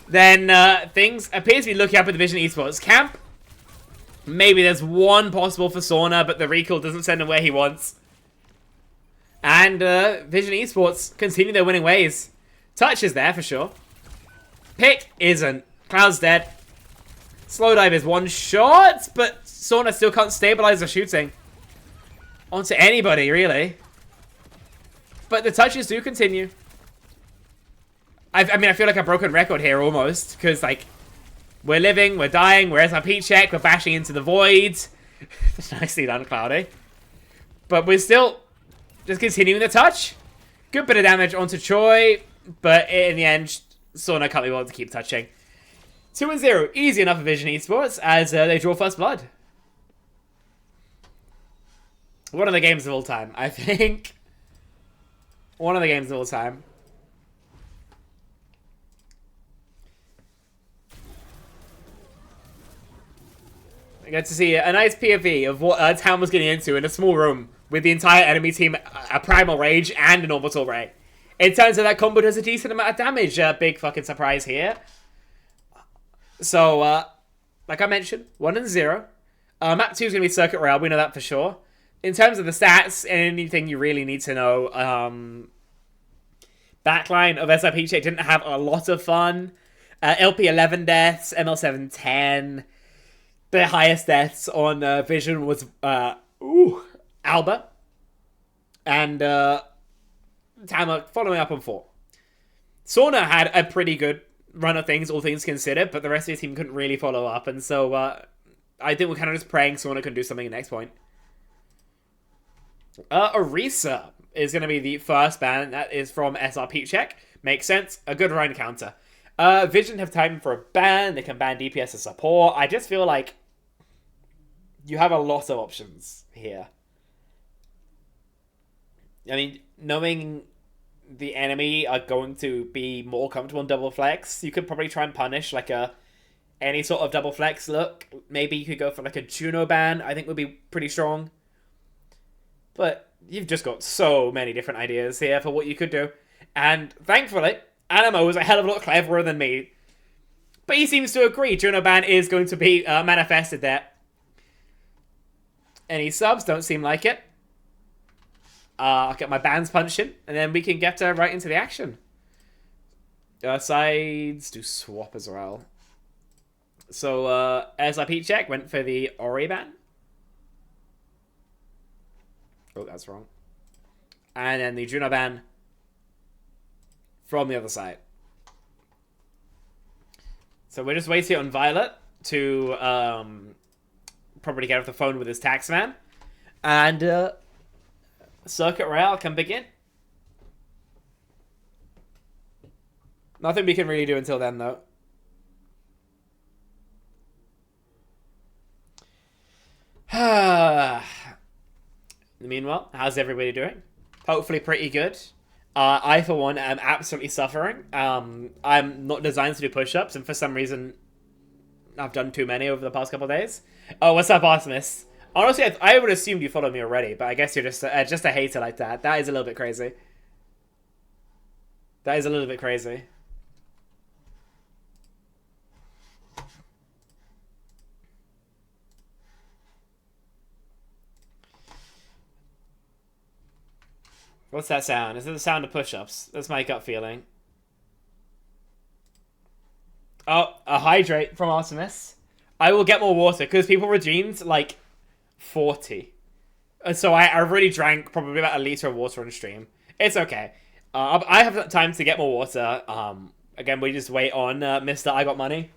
then things appear to be looking up at the Vision Esports camp. Maybe there's one possible for Sauna, but the recall doesn't send him where he wants. And Vision Esports continue their winning ways. Touch is there for sure. Pick isn't. Cloud's dead. Slow dive is one shot, but Sauna still can't stabilize the shooting onto anybody, really. But the touches do continue. I mean, I feel like a broken record here almost, because like we're living, we're dying, we're SrPeakCheck, we're bashing into the void. Nicely done, Cloudy. But we're still just continuing the touch. Good bit of damage onto Choi, but in the end, Sauna can't be able to keep touching. 2-0, easy enough for Vision Esports as they draw first blood. One of the games of all time, I think. One of the games of all time. I get to see a nice POV of what Town was getting into in a small room with the entire enemy team, a Primal Rage, and an Orbital Ray. It turns out that combo does a decent amount of damage. Big fucking surprise here. So, like I mentioned, 1 and 0. Map 2 is going to be Circuit Rail, we know that for sure. In terms of the stats, anything you really need to know, backline of SrPeakCheck didn't have a lot of fun. LP 11 deaths, ML7 10. The highest deaths on Vision was Alba. And Tama following up on 4. Sauna had a pretty good run of things, all things considered, but the rest of the team couldn't really follow up. And so I think we're kind of just praying Sauna can do something at next point. Orisa is going to be the first ban. That is from SrPeakCheck. Makes sense. A good run counter. Vision have time for a ban. They can ban DPS as support. I just feel like you have a lot of options here. I mean, knowing the enemy are going to be more comfortable in double flex, you could probably try and punish like any sort of double flex look. Maybe you could go for like a Juno ban. I think would be pretty strong. But you've just got so many different ideas here for what you could do. And thankfully, Animo is a hell of a lot cleverer than me. But he seems to agree Juno ban is going to be manifested there. Any subs? Don't seem like it. I'll get my bans punching, and then we can get right into the action. Sides do swap as well. So, SrPeakCheck went for the Ori ban. Oh, that's wrong. And then the Juno ban from the other side. So we're just waiting on Violet to probably get off the phone with his taxman. And Circuit Rail can begin. Nothing we can really do until then, though. Meanwhile, how's everybody doing? Hopefully pretty good. I, for one, am absolutely suffering. I'm not designed to do push-ups, and for some reason, I've done too many over the past couple of days. Oh, what's up, Artemis? Honestly, I would assume you followed me already, but I guess you're just a hater like that. That is a little bit crazy. That is a little bit crazy. What's that sound? Is it the sound of push-ups? That's my gut feeling. Oh, a hydrate from Artemis. I will get more water, because people redeemed, like, 40. So I already drank probably about a liter of water on stream. It's okay. I have time to get more water. Again, we just wait on Mr. I Got Money.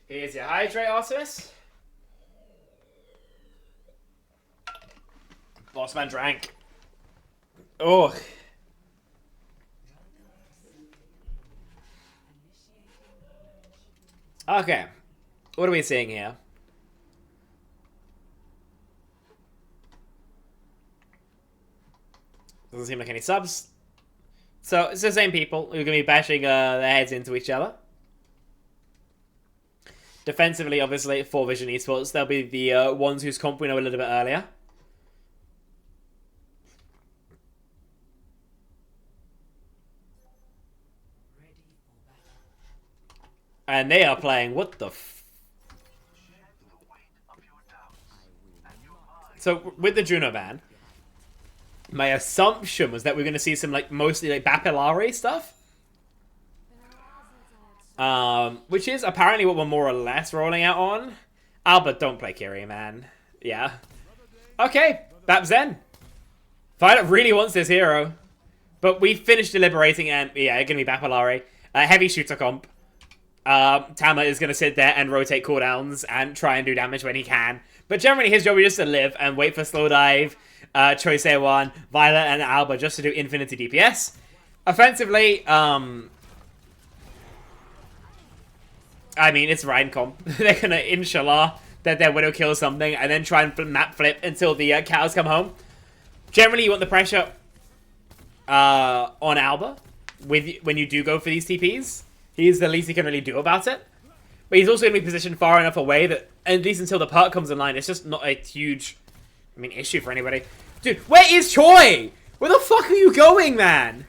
Here's your hydrate, Artemis. Boss man drank. Oh. Okay. What are we seeing here? Doesn't seem like any subs. So, it's the same people who are going to be bashing their heads into each other. Defensively, obviously, for Vision Esports, they'll be the ones whose comp we know a little bit earlier. And they are playing, what the f... So, with the Juno ban, my assumption was that we're going to see some, like, mostly, like, Bapillari stuff. Which is apparently what we're more or less rolling out on. Albert, don't play Kiri, man. Yeah. Okay, that's Zen. Violet really wants this hero. But we finished deliberating and, yeah, it's going to be Bapalari. Heavy shooter comp. Tama is going to sit there and rotate cooldowns and try and do damage when he can. But generally his job is just to live and wait for slow dive, choice A1, Violet and Alba just to do infinity DPS. Offensively, I mean, it's Ryan comp. They're going to, inshallah, that their Widow kills something and then try and map flip until the cows come home. Generally, you want the pressure on Alba when you do go for these TPs. He's the least he can really do about it. But he's also going to be positioned far enough away that, at least until the perk comes online, it's just not a huge, issue for anybody. Dude, where is Choi? Where the fuck are you going, man?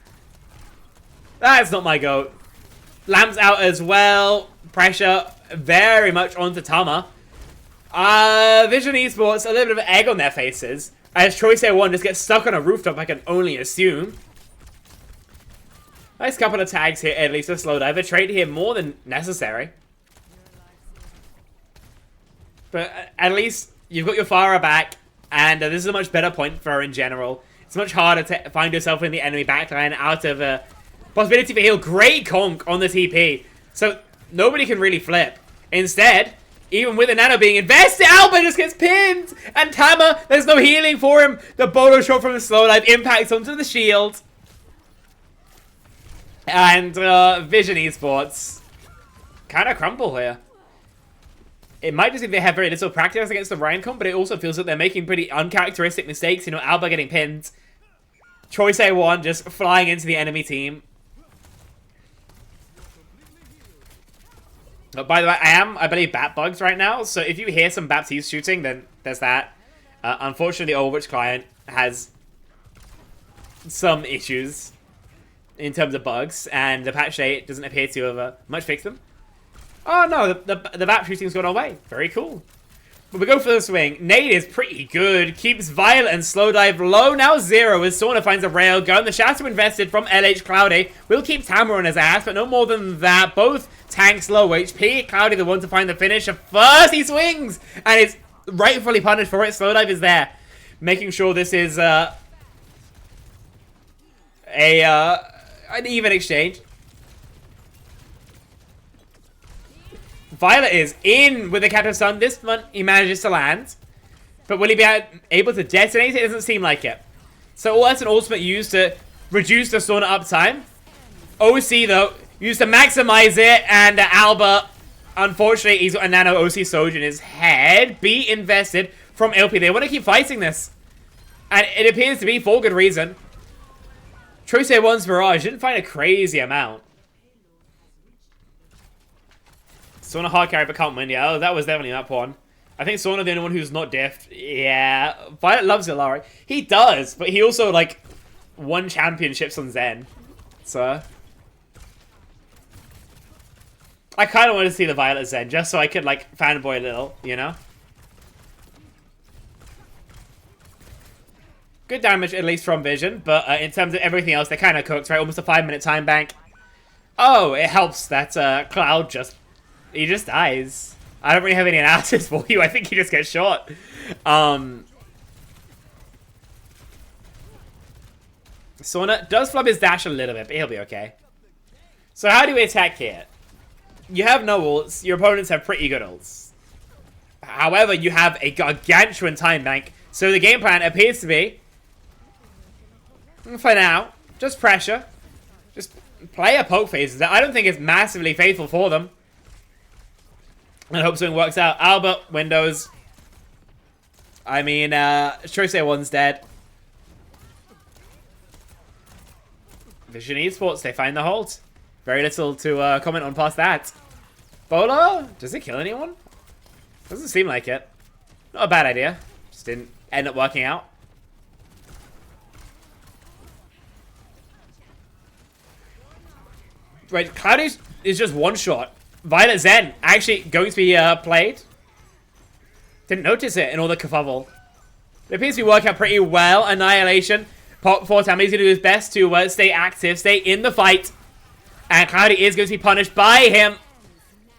That's not my goat. Lamb's out as well. Pressure very much onto Tama. Vision Esports, a little bit of egg on their faces. As Choice A1 just gets stuck on a rooftop, I can only assume. Nice couple of tags here, at least a slow dive. A trade here more than necessary. But at least you've got your Pharah back, and this is a much better point for her in general. It's much harder to find yourself in the enemy backline out of a possibility for heal. Great conk on the TP. So nobody can really flip. Instead, even with the nano being invested, Alba just gets pinned! And Tama, there's no healing for him. The bolo shot from the slow dive impacts onto the shield. And Vision Esports kind of crumble here. It might just be they have very little practice against the Ryan comp, but it also feels like they're making pretty uncharacteristic mistakes. You know, Alba getting pinned. Choice A1 just flying into the enemy team. Oh, by the way, I believe, bat bugs right now. So if you hear some Baptiste shooting, then there's that. Unfortunately, the Overwatch client has some issues in terms of bugs, and the patch 8 doesn't appear to have much fixed them. Oh no, the bat shooting's gone away. Very cool. But we go for the swing. Nade is pretty good. Keeps Violet and slow dive low. Now 0 as Sauna finds a railgun. The Shadow invested from LH Cloudy will keep Tamara on his ass, but no more than that. Both tanks low HP. Cloudy the one to find the finish. First he swings and is rightfully punished for it. Slow dive is there, making sure this is an even exchange. Violet is in with the Captain Sun. This one he manages to land. But will he be able to detonate it? It doesn't seem like it. So all that's an ultimate used to reduce the sauna uptime. OC though, used to maximize it. And Alba, unfortunately, he's got a nano OC Soju in his head. B invested from LP. They want to keep fighting this. And it appears to be for good reason. Choice A1's Mirage didn't find a crazy amount. Sauna hard carry but can't win. Yeah, oh, that was definitely that one. I think Sauna the only one who's not diffed. Yeah, Violet loves Ilari. He does, but he also, like, won championships on Zen. So I kind of want to see the Violet Zen, just so I could, like, fanboy a little, you know? Good damage, at least from Vision, but in terms of everything else, they kind of cooked, right? Almost a 5-minute time bank. Oh, it helps that Cloud he just dies. I don't really have any analysis for you. I think he just gets shot. Sauna does flub his dash a little bit, but he'll be okay. So how do we attack here? You have no ults. Your opponents have pretty good ults. However, you have a gargantuan time bank. So the game plan appears to be, for now, just pressure. Just play a poke phases. I don't think it's massively faithful for them. And I hope something works out. Albert, Windows. I mean, Choice A1's dead. Vision Esports, they find the hold. Very little to comment on past that. Bolo? Does it kill anyone? Doesn't seem like it. Not a bad idea. Just didn't end up working out. Right, Cloudy is just one shot. Violet Zen actually going to be played. Didn't notice it in all the kerfuffle. It appears to be working out pretty well. Annihilation. Pop for Tammy's going to do his best to stay active, stay in the fight. And Cloudy is going to be punished by him.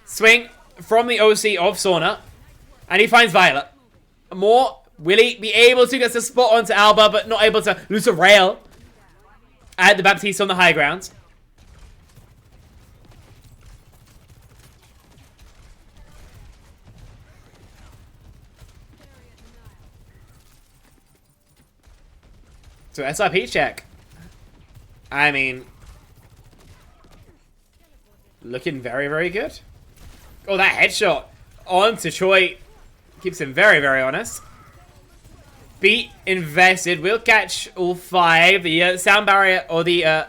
Swing from the OC of Sauna. And he finds Violet. More. Will he be able to get the spot onto Alba, but not able to lose a rail at the Baptiste on the high ground. So SrPeakCheck. I mean, looking very, very good. Oh, that headshot onto Choi keeps him very, very honest. Beat invested. We'll catch all 5. The sound barrier or the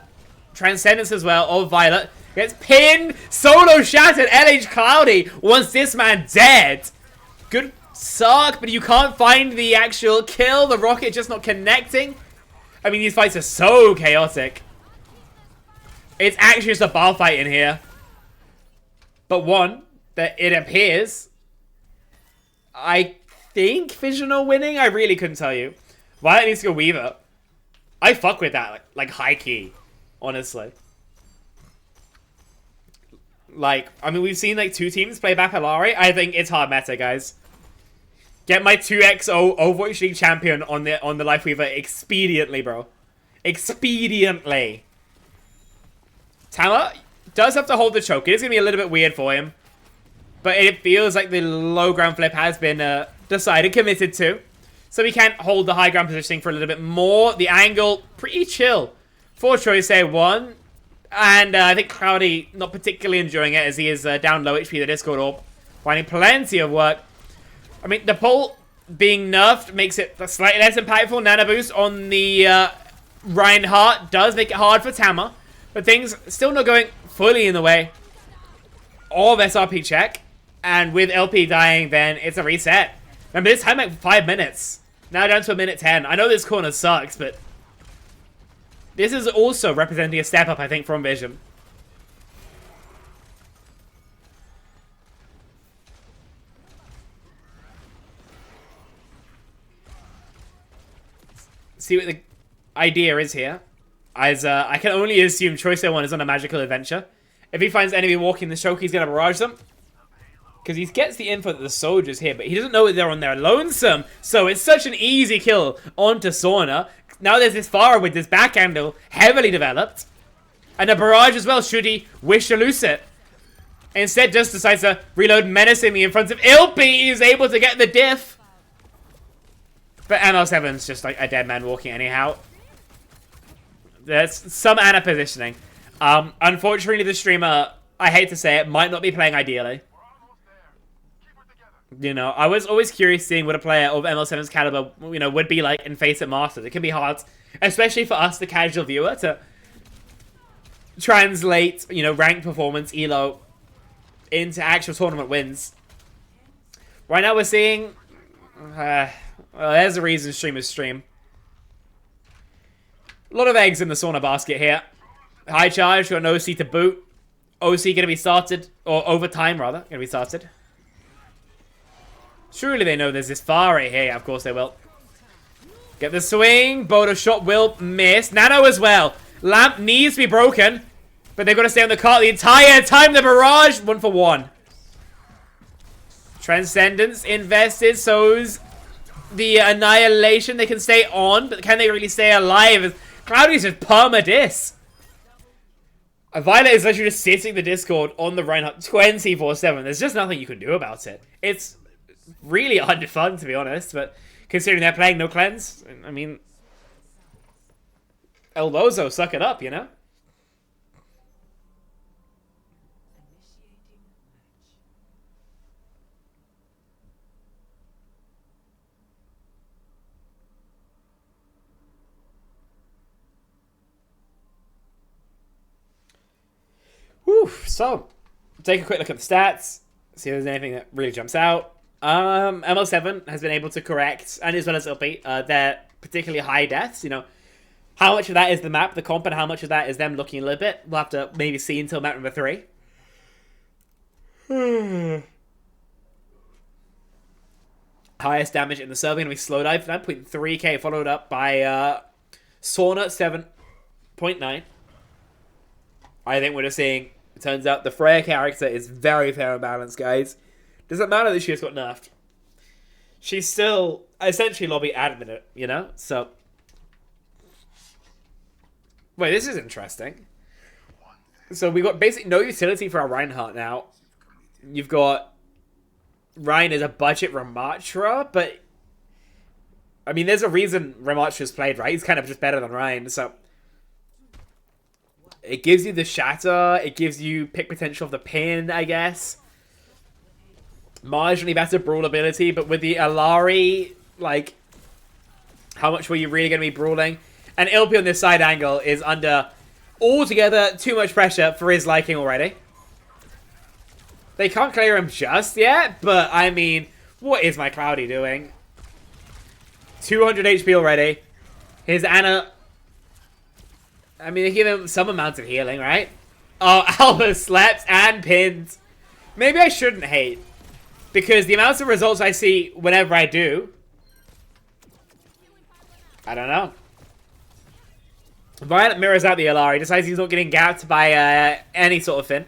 transcendence as well of Violet gets pinned. Solo shattered. LH Cloudy wants this man dead. Good suck, but you can't find the actual kill. The rocket just not connecting. I mean, these fights are so chaotic. It's actually just a bar fight in here. But one, that it appears, I think Vision are winning. I really couldn't tell you. Violet needs to go Weaver. I fuck with that, like high key, honestly. Like, I mean, we've seen like 2 teams play Bapalari. I think it's hard meta, guys. Get my 2XO Overwatch League champion on the Life Weaver expediently, bro. Expediently. Tama does have to hold the choke. It is going to be a little bit weird for him. But it feels like the low ground flip has been decided, committed to. So he can hold the high ground positioning for a little bit more. The angle, pretty chill. For choice there, 1. And I think Cloudy not particularly enjoying it as he is down low HP the Discord Orb. Finding plenty of work. I mean, the pull being nerfed makes it slightly less impactful. Nano boost on the Reinhardt does make it hard for Tama. But things still not going fully in the way of SrPeakCheck. And with LP dying, then it's a reset. Remember, this time like 5 minutes. Now down to a minute 10. I know this corner sucks, but this is also representing a step up, I think, from Vision. See what the idea is here. As I can only assume Choice 1 is on a magical adventure. If he finds enemy walking the choke, he's going to barrage them. Because he gets the info that the soldier's here, but he doesn't know that they're on their lonesome. So it's such an easy kill onto Sauna. Now there's this Pharah with this back handle heavily developed. And a barrage as well, should he wish to lose it. Instead, just decides to reload menacingly in front of Ilpi. He's able to get the diff. But ML7's just like a dead man walking anyhow. There's some Ana positioning. Unfortunately, the streamer, I hate to say it, might not be playing ideally. You know, I was always curious seeing what a player of ML7's caliber, you know, would be like in FACEIT Masters. It can be hard, especially for us, the casual viewer, to translate, you know, rank performance, elo, into actual tournament wins. Right now we're seeing, well, there's a reason streamers stream. A lot of eggs in the Sauna basket here. High charge, got an OC to boot. OC going to be started, or overtime rather, going to be started. Surely they know there's this Pharah right here. Yeah, of course they will. Get the swing. Bodo shot will miss. Nano as well. Lamp needs to be broken. But they've got to stay on the cart the entire time. The barrage. 1 for 1. Transcendence invested. So's the annihilation. They can stay on. But can they really stay alive? Cloudy's just perma-dis. Violet is literally just sitting the Discord on the Reinhardt 24/7. There's just nothing you can do about it. It's really unfun, to be honest, but considering they're playing no cleanse, I mean, El Lozo, suck it up, you know? Whew, so, take a quick look at the stats, see if there's anything that really jumps out. ML7 has been able to correct, and as well as LP, their particularly high deaths. You know, how much of that is the map, the comp, and how much of that is them looking a little bit. We'll have to maybe see until map number 3. Highest damage in the server going to be Slow Dive, 9.3k, followed up by Sauna, 7.9. I think we're just seeing, it turns out the Freya character is very fair and balanced, guys. Doesn't matter that she just got nerfed. She's still essentially lobby admin, you know? So. Wait, this is interesting. So we got basically no utility for our Reinhardt now. You've got Ryan is a budget Ramatra, but I mean, there's a reason Ramatra's played, right? He's kind of just better than Ryan, so it gives you the shatter, it gives you pick potential of the pin, I guess. Marginally better brawl ability, but with the Alari, like, how much were you really going to be brawling? And Ilpi on this side angle is under altogether too much pressure for his liking already. They can't clear him just yet, but I mean, what is my Cloudy doing? 200 HP already. His Ana... I mean, they give him some amount of healing, right? Oh, Alba slept and pinned. Maybe I shouldn't hate. Because the amounts of results I see whenever I do... I don't know. Violet mirrors out the Alari. Decides he's not getting gapped by any sort of Finn.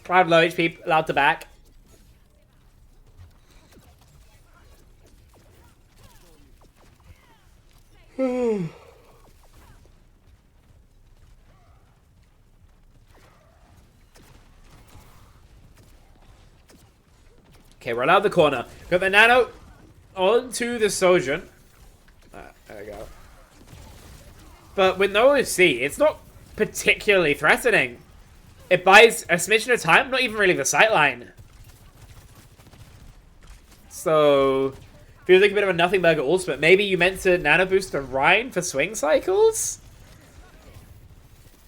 Cloud low HP, allowed to back. Okay, we're allowed the corner. Got the Nano onto the Sojourn. There we go. But with no OC, it's not particularly threatening. It buys a smidgen of time, not even really the sightline. So, feels like a bit of a nothing burger ultimate. Maybe you meant to nano boost the Rhine for swing cycles?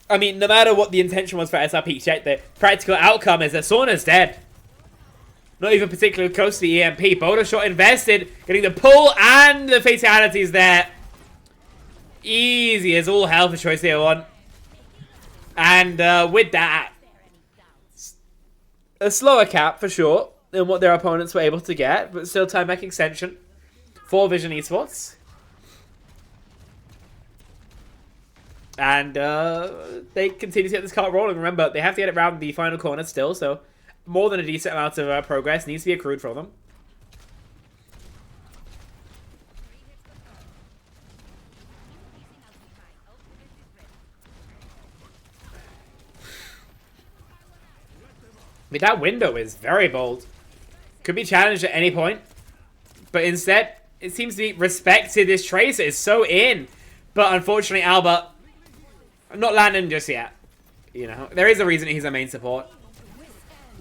I mean, no matter what the intention was for SrPeakCheck, the practical outcome is that Sauna's dead. Not even particularly close to the EMP. Boulder shot invested, getting the pull and the fatalities there. Easy as all hell for Choice Tier 1. And with that, a slower cap for sure than what their opponents were able to get, but still time back extension for Vision Esports. And they continue to get this cart rolling. Remember, they have to get it around the final corner still, so more than a decent amount of progress needs to be accrued from them. I mean, that window is very bold. Could be challenged at any point. But instead, it seems to be respected. This Tracer is so in. But unfortunately, Alba, not landing just yet. You know, there is a reason he's a main support.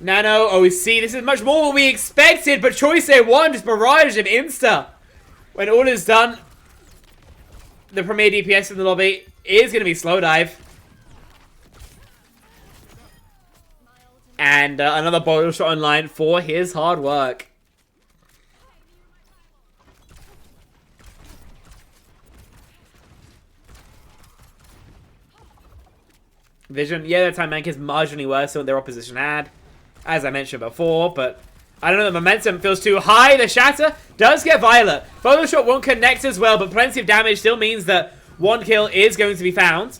Nano, OC, this is much more what we expected. But Choice Tier 1 just barraged him insta. When all is done, the premier DPS in the lobby is going to be Slowdive. And another bottle shot online for his hard work. Vision, yeah, their time bank is marginally worse than what their opposition had, as I mentioned before, but I don't know, the momentum feels too high. The shatter does get Violet. Bottle shot won't connect as well, but plenty of damage still means that one kill is going to be found.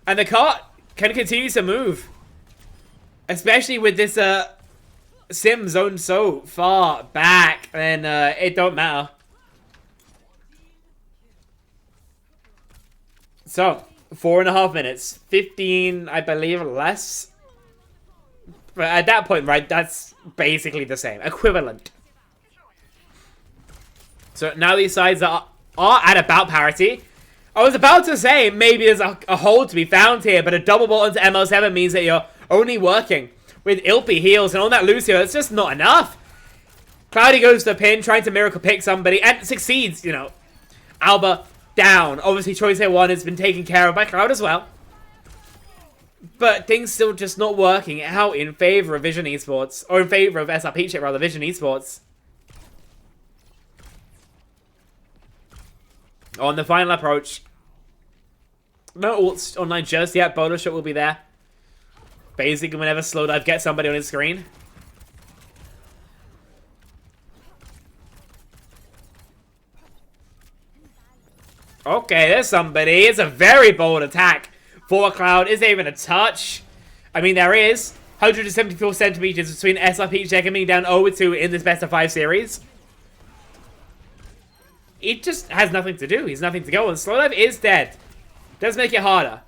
And the cart can continue to move. Especially with this sim zone so far back, and it don't matter. So, 4.5 minutes. 15, I believe, less. But at that point, right, that's basically the same. Equivalent. So now these sides are at about parity. I was about to say maybe there's a hold to be found here, but a double bolt into ML7 means that you're only working with Ilpi heals, and on that Lucio, it's just not enough. Cloudy goes to the pin, trying to miracle pick somebody, and succeeds, you know. Alba down. Obviously, Choice Tier 1 has been taken care of by Cloud as well. But things still just not working out in favor of Vision Esports, or in favor of SrPeakCheck, rather, Vision Esports. On the final approach. No ults online just yet. Boulder shot will be there. Basically, whenever Slowdive gets somebody on his screen. Okay, there's somebody. It's a very bold attack for Cloud. Is there even a touch? I mean, there is. 174 centimeters between SrPeakCheck and being down 0-2 in this best of 5 series. He just has nothing to do. He's nothing to go on. Slowdive is dead. Does make it harder.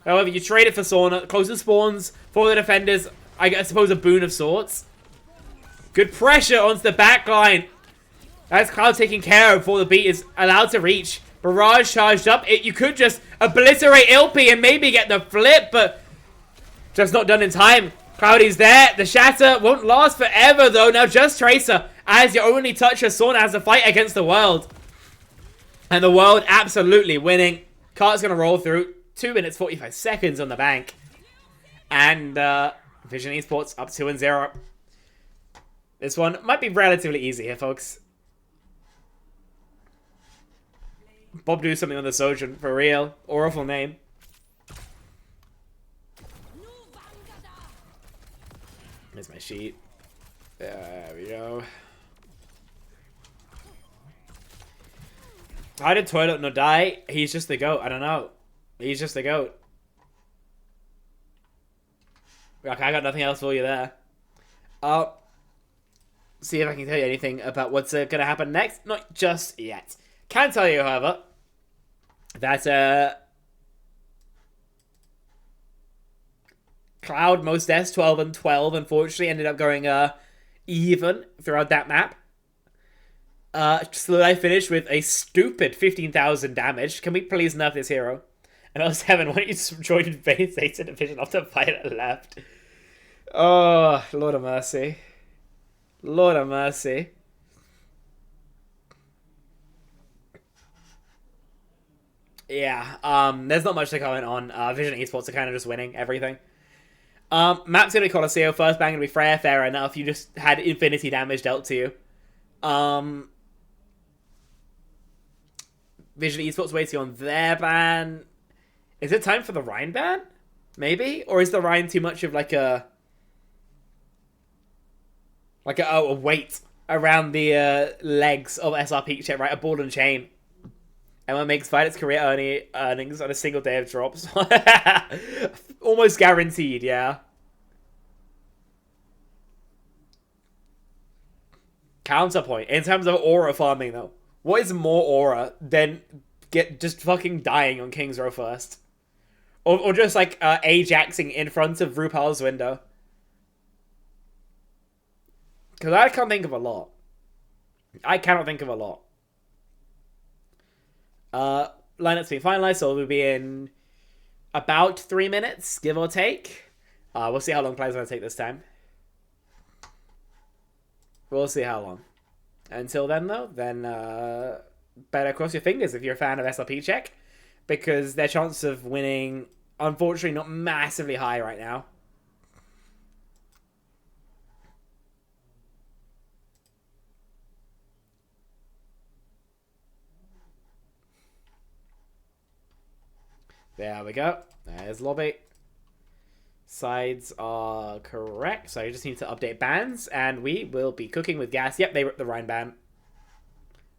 However, you trade it for Sauna. Closer spawns for the defenders. I suppose a boon of sorts. Good pressure onto the back line. That's Cloud taken care of before the beat is allowed to reach. Barrage charged up. You could just obliterate Ilpy and maybe get the flip, but just not done in time. Cloudy's there. The shatter won't last forever, though. Now just Tracer as your only toucher. Sauna has to fight against the world. And the world absolutely winning. Cart's going to roll through. 2 minutes, 45 seconds on the bank. And Vision Esports up 2-0. This one might be relatively easy here, folks. Bob do something on the Sojourn, for real. Awful name. Here's my sheet. There we go. How did Toilet not die? He's just the GOAT. I don't know. He's just the GOAT. Okay, I got nothing else for you there. I'll see if I can tell you anything about what's going to happen next. Not just yet. Can tell you, however, that Cloud Most S 12 and 12 unfortunately ended up going even throughout that map. Slowdive finished with a stupid 15,000 damage. Can we please nerf this hero? And L7, why don't you join FACEIT division after Violet left? Oh, Lord of mercy. Lord of mercy. Yeah, there's not much to comment on. Vision Esports are kind of just winning everything. Map's gonna be Colosseo, first bang gonna be Freya, fair enough. You just had infinity damage dealt to you. Vision Esports waiting on their ban. Is it time for the Rhine ban? Maybe? Or is the Rhine too much of like a weight around the legs of SrPeakCheck, right? A ball and chain. And what makes FACEIT's career earnings on a single day of drops. Almost guaranteed, yeah. Counterpoint. In terms of aura farming, though. What is more aura than just fucking dying on King's Row first? Or just, like, Ajaxing in front of RuPaul's window? Because I can't think of a lot. I cannot think of a lot. Lineup's being finalized, so we'll be in about 3 minutes, give or take. We'll see how long players are going to take this time. We'll see how long. Until then, though, better cross your fingers if you're a fan of SrPeakCheck, because their chance of winning, unfortunately, not massively high right now. There we go. There's lobby. Sides are correct, so I just need to update bans, and we will be cooking with gas. Yep, they ripped the Rhine ban.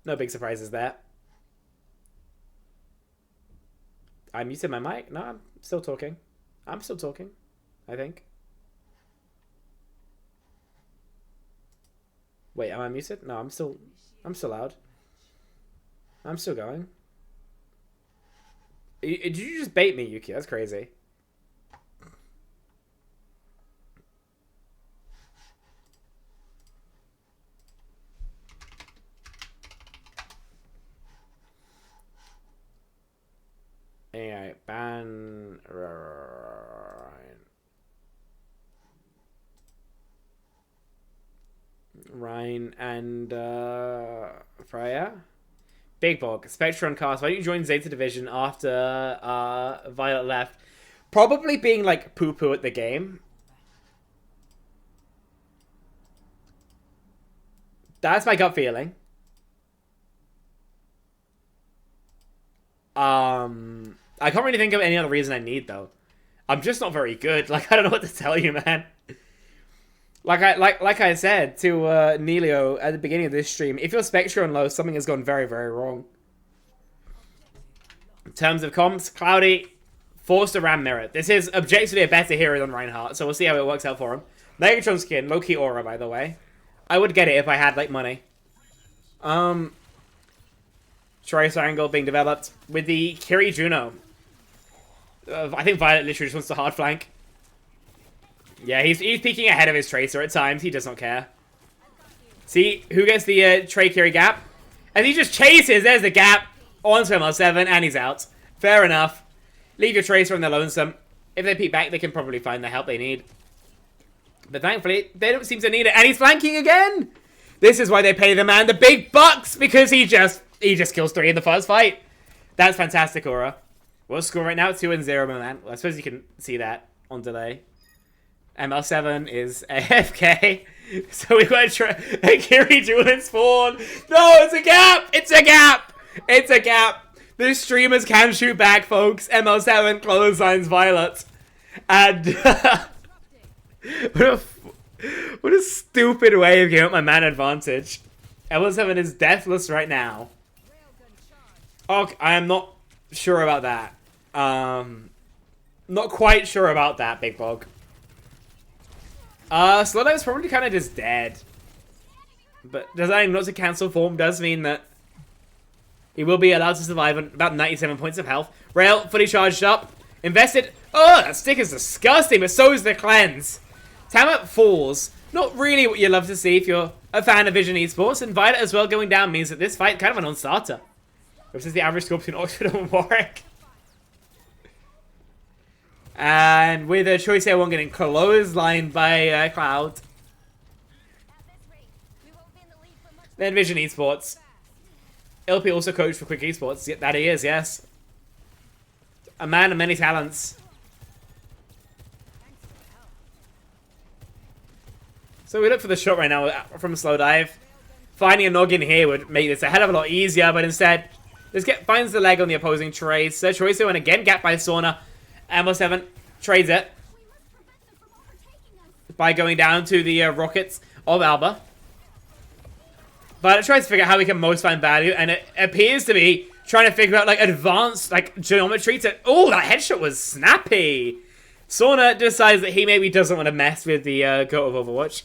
No big surprises there. I muted my mic. No, I'm still talking. I'm still talking, I think. Wait, am I muted? No, I'm still loud. I'm still going. Did you just bait me, Yuki? That's crazy. Anyway, ban Rhine and Freya. Big Bog, Spectron cast. Why don't you join Zeta Division after Violet left? Probably being like poo-poo at the game. That's my gut feeling. I can't really think of any other reason I need though. I'm just not very good. Like, I don't know what to tell you, man. Like I said to Nelio at the beginning of this stream, if you're Spectron low, something has gone very, very wrong. terms of comps, Cloudy forced a Ram Mirror. This is objectively a better hero than Reinhardt, so we'll see how it works out for him. Megatron skin, low-key aura, by the way. I would get it if I had, like, money. Tracer angle being developed with the Kiri Juno. I think Violet literally just wants to hard flank. Yeah, he's peeking ahead of his Tracer at times. He does not care. See, who gets the Trey Kiri gap? And he just chases. There's the gap. Onto ML7, and he's out. Fair enough. Leave your Tracer on their lonesome. If they peek back, they can probably find the help they need. But thankfully, they don't seem to need it. And he's flanking again! This is why they pay the man the big bucks, because he just kills 3 in the first fight. That's fantastic, Aura. What's the score right now? 2-0, my man. Well, I suppose you can see that on delay. ML7 is AFK. So we've got a Kiri Julian spawn. No, it's a gap! It's a gap! It's a gap. The streamers can shoot back, folks. ML7 clotheslines Violet. And what a stupid way of giving up my man advantage. ML7 is deathless right now. Okay, I am not sure about that. Not quite sure about that, Big Bog. Slowdive's probably kind of just dead. But deciding not to cancel form does mean that he will be allowed to survive on about 97 points of health. Rail, fully charged up. Invested. Oh, that stick is disgusting, but so is the cleanse. Tama falls. Not really what you love to see if you're a fan of Vision Esports. And Violet as well going down means that this fight kind of a non-starter. This is the average score between Oxford and Warwick. And with a choice here, one getting clotheslined by Cloud. Then Vision Esports. LP also coached for Quick Esports. Yeah, that he is, yes. A man of many talents. So we look for the shot right now from Slowdive. Finding a noggin here would make this a hell of a lot easier, but instead, finds the leg on the opposing trade. So Choice and again gapped by Sauna. ML7 trades it by going down to the rockets of Alba. But it tries to figure out how we can most find value, and it appears to be trying to figure out like advanced like geometry to. Oh, that headshot was snappy. Sauna decides that he maybe doesn't want to mess with the goat of Overwatch.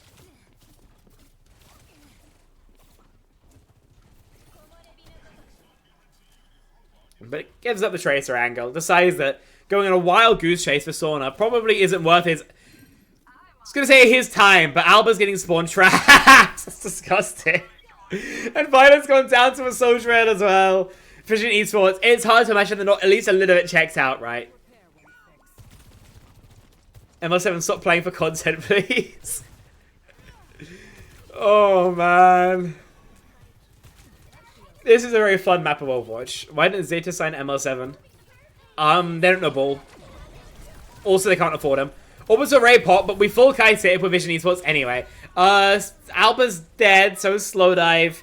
But it gives up the Tracer angle. Decides that going on a wild goose chase for Sauna probably isn't worth his. I was gonna say his time, but Alba's getting spawn trapped. That's disgusting. And Violet's gone down to a social red as well. Vision Esports. It's hard to imagine they're not at least a little bit checked out, right? ML7, stop playing for content, please. Oh, man. This is a very fun map of Overwatch. Why didn't Zeta sign ML7? They don't know ball. Also, they can't afford him. Almost a Ray Pop, but we full kite it with Vision Esports anyway. Alba's dead, so Slowdive.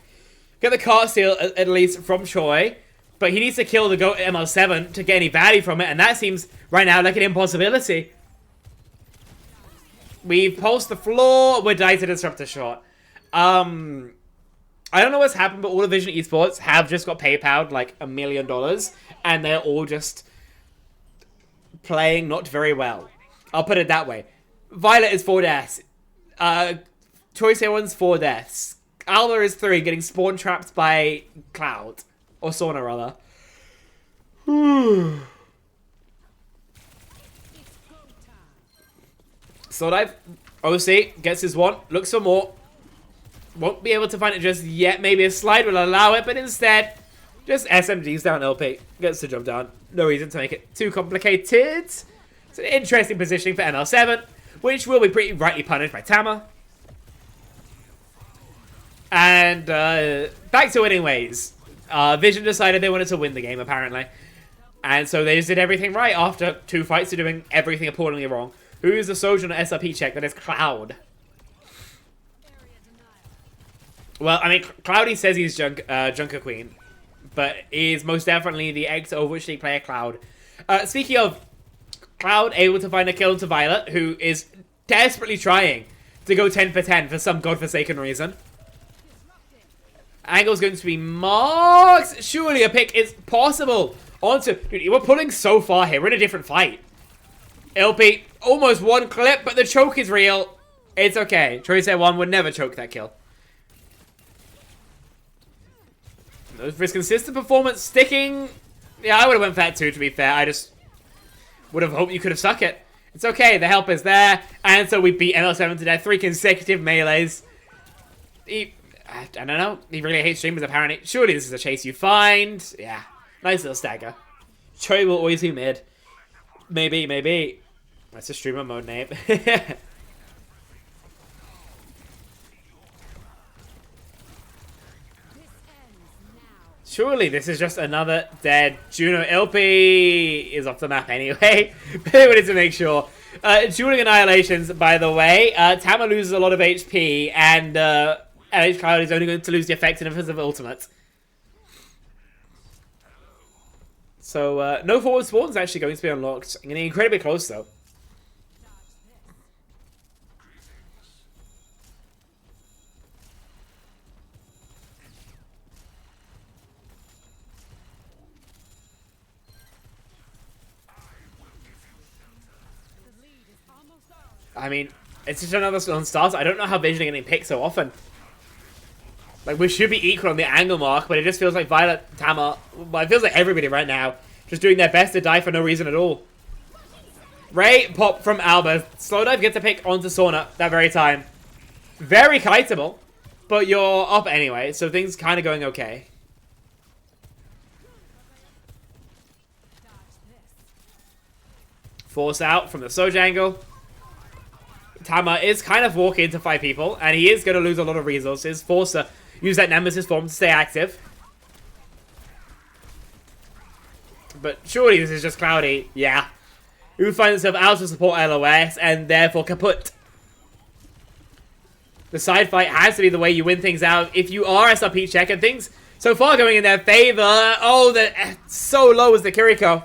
Get the cart steal, at least, from Choi. But he needs to kill the GOAT ML7 to get any value from it, and that seems, right now, like an impossibility. We've pulsed the floor. We're dying to disrupt the shot. I don't know what's happened, but all of Vision Esports have just got PayPal'd like $1 million, and they're all just playing not very well. I'll put it that way. Violet is 4 deaths. Choice A1's 4 deaths. Alba is 3, getting spawn trapped by Cloud. Or Sauna, rather. Slowdive. OC gets his one. Looks for more. Won't be able to find it just yet. Maybe a slide will allow it, but instead, just SMGs down LP. Gets the jump down. No reason to make it too complicated. It's an interesting positioning for ML7, which will be pretty rightly punished by Tama. And back to winning ways. Vision decided they wanted to win the game, apparently. And so they just did everything right after 2 fights of doing everything appallingly wrong. Who is the soldier on SrPeakCheck? That is Cloud. Well, I mean, Cloudy says he's Junker Queen, but is most definitely the ex-Overwatch League player Cloud. Speaking of Cloud, able to find a kill to Violet, who is desperately trying to go 10 for 10 for some godforsaken reason. Angle's going to be marked. Surely a pick is possible Onto... Dude, we're pulling so far here. We're in a different fight. LP, almost one clip, but the choke is real. It's okay. Choice A1 would never choke that kill. For his consistent performance, sticking... Yeah, I would have went for that too, to be fair. I just would have hoped you could have stuck it. It's okay, the help is there. And so we beat ML7 to death. 3 consecutive melees. I don't know. He really hates streamers, apparently. Surely this is a chase you find. Yeah. Nice little stagger. Choi will always be mid. Maybe, maybe. That's a streamer mode name. Surely this is just another dead Juno. LP is off the map anyway. But they wanted to make sure. Dueling Annihilations, by the way. Tama loses a lot of HP, and LH Cloud is only going to lose the effectiveness of ultimate. So, no forward spawn is actually going to be unlocked. I'm getting incredibly close, though. I mean, it's just another non-start. I don't know how Vision are getting picked so often. Like, we should be equal on the angle mark, but it just feels like Violet, Tama, well, it feels like everybody right now just doing their best to die for no reason at all. Ray, pop from Alba. Slowdive gets a pick onto Sauna that very time. Very kiteable, but you're up anyway, so things kind of going okay. Force out from the Soj angle. Tama is kind of walking into 5 people, and he is going to lose a lot of resources. Forced to use that Nemesis form to stay active. But surely this is just Cloudy. Yeah. Who finds himself out to support LOS, and therefore kaput. The side fight has to be the way you win things out if you are SrPeakCheck, and things so far going in their favor. Oh, so low is the Kiriko.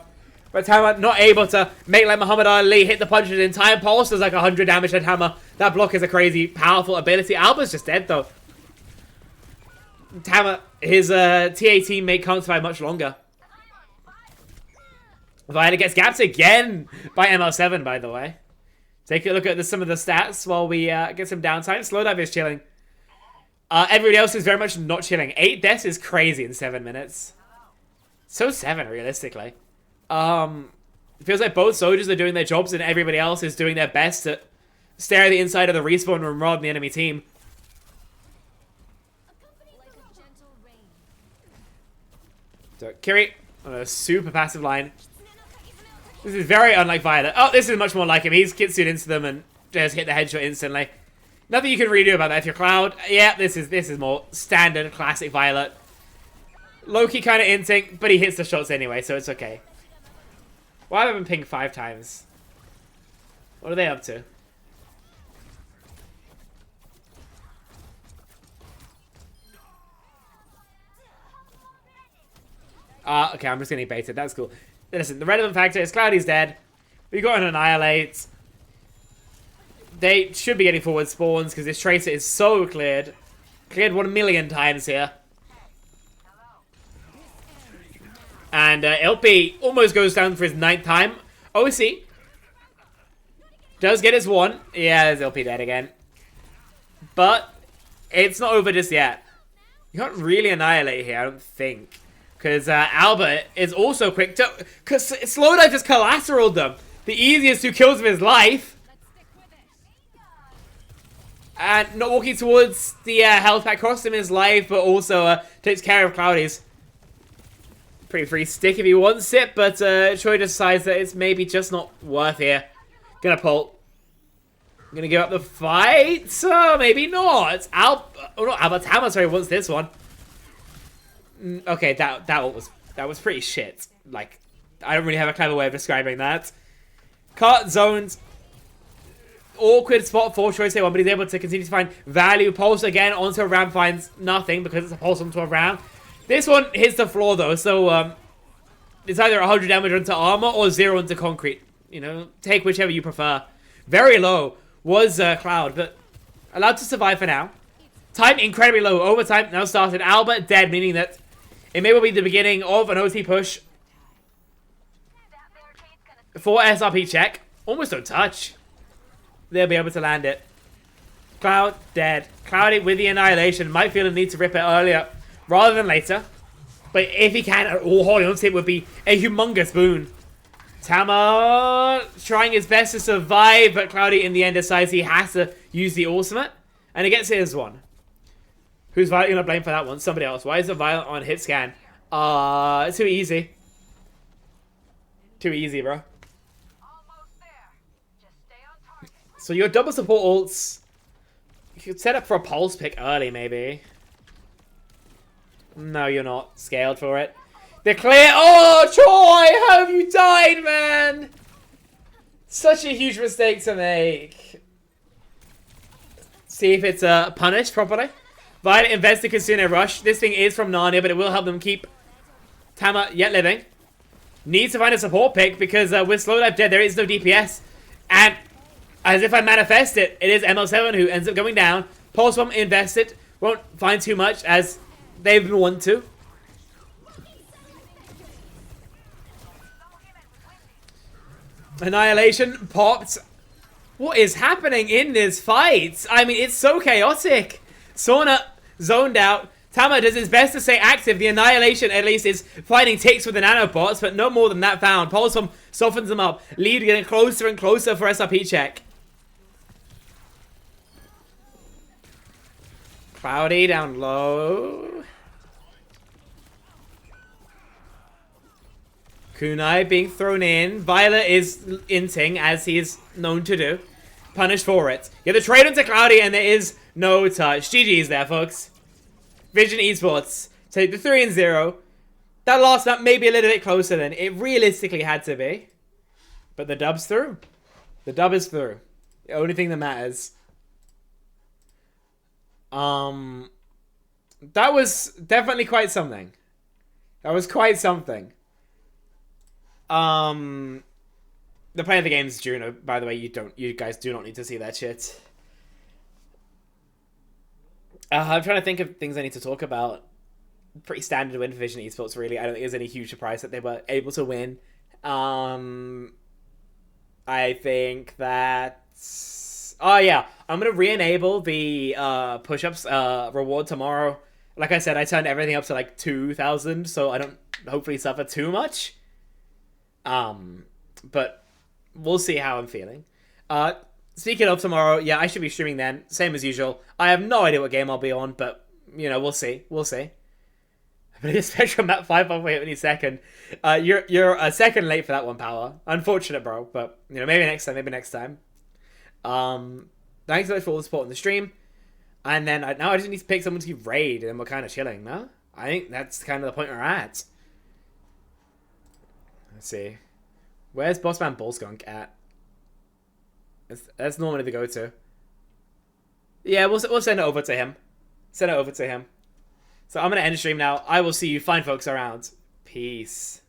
But Tama not able to make like Muhammad Ali, hit the punches in time. Pulse does like 100 damage to Tama. That block is a crazy, powerful ability. Alba's just dead though. Tama, his TA teammate can't survive much longer. Violet gets gapped again by ML7, by the way. Take a look at some of the stats while we get some downtime. Slowdive is chilling. Everybody else is very much not chilling. 8 deaths is crazy in 7 minutes. So 7, realistically. It feels like both soldiers are doing their jobs and everybody else is doing their best to stare at the inside of the respawn room rather than the enemy team. So, Kiri on a super passive line. This is very unlike Violet. Oh, this is much more like him. He's Kitsu'd into them and just hit the headshot instantly. Nothing you can redo about that if you're Cloud. Yeah, this is more standard, classic Violet. Loki kind of inting, but he hits the shots anyway, so it's okay. Why have I been pinged 5 times? What are they up to? Okay, I'm just getting baited. That's cool. Listen, the relevant factor is Cloudy's dead. We got an Annihilate. They should be getting forward spawns because this Tracer is so cleared. Cleared 1,000,000 times here. And LP almost goes down for his 9th time. OC does get his 1. Yeah, there's LP dead again. But it's not over just yet. You can't really annihilate here, I don't think. Because Albert is also quick to... Because Slowdive just collateraled them. The easiest 2 kills of his life. And not walking towards the health pack cost him his life, but also takes care of Cloudy's. Pretty free stick if he wants it, but Choi decides that it's maybe just not worth here. Gonna pull. Gonna give up the fight? Maybe not. Oh, not Albert. Tama, sorry, wants this one. Okay, that was pretty shit. Like, I don't really have a clever way of describing that. Cart zones. Awkward spot for Choice A1, but he's able to continue to find value. Pulse again onto a ram, finds nothing because it's a pulse onto a ram. This one hits the floor though, so it's either 100 damage onto armor or 0 onto concrete. You know, take whichever you prefer. Very low was Cloud, but allowed to survive for now. Time incredibly low. Overtime now started. Albert dead, meaning that it may well be the beginning of an OT push. For SrPeakCheck. Almost don't touch. They'll be able to land it. Cloud, dead. Cloudy with the Annihilation. Might feel the need to rip it earlier rather than later. But if he can, holding on to it would be a humongous boon. Tama trying his best to survive, but Cloudy in the end decides he has to use the ultimate. And he gets his one. Who's Violet going to blame for that one? Somebody else. Why is it Violet on hit scan? Too easy. Too easy, bro. So your double support ults, you could set up for a pulse pick early, maybe. No, you're not scaled for it. They're clear. Oh, Troy, how have you died, man? Such a huge mistake to make. See if it's punished properly. Violet invests the Kitsune Rush. This thing is from Narnia, but it will help them keep Tama yet living. Needs to find a support pick because with Slow Life dead, there is no DPS. And as if I manifest it, it is ML7 who ends up going down. Pulse won't invest it. Won't find too much as they've been want to. Annihilation popped. What is happening in this fight? I mean, it's so chaotic. Sauna zoned out. Tama does his best to stay active. The Annihilation, at least, is fighting ticks with the nanobots, but no more than that found. Pulsum softens them up. Lead getting closer and closer for SrPeakCheck. Cloudy down low. Kunai being thrown in. Violet is inting, as he is known to do. Punished for it. Yeah, the trade into Cloudy, and there is no touch. GG's there, folks. Vision Esports take the 3-0. That last map may be a little bit closer than it realistically had to be. But the dub's through. The dub is through. The only thing that matters. That was definitely quite something. That was quite something. The play of the game's Juno, by the way, you guys do not need to see that shit. I'm trying to think of things I need to talk about. Pretty standard win for Vision Esports, really. I don't think there's any huge surprise that they were able to win. I think that... Oh, yeah. I'm going to re-enable the push-ups reward tomorrow. Like I said, I turned everything up to like 2,000, so I don't hopefully suffer too much. But we'll see how I'm feeling. Speaking of tomorrow, yeah, I should be streaming then, same as usual. I have no idea what game I'll be on, but, you know, we'll see. We'll see. But it's Spectrum map 5.8 any second. You're a second late for that one, Power. Unfortunate, bro, but, you know, maybe next time, thanks so much for all the support on the stream. And then, now I just need to pick someone to raid, and we're kind of chilling, no? I think that's kind of the point we're at. Let's see. Where's Bossman Bullskunk at? That's normally the go-to. Yeah, we'll send it over to him. Send it over to him. So I'm going to end the stream now. I will see you fine folks around. Peace.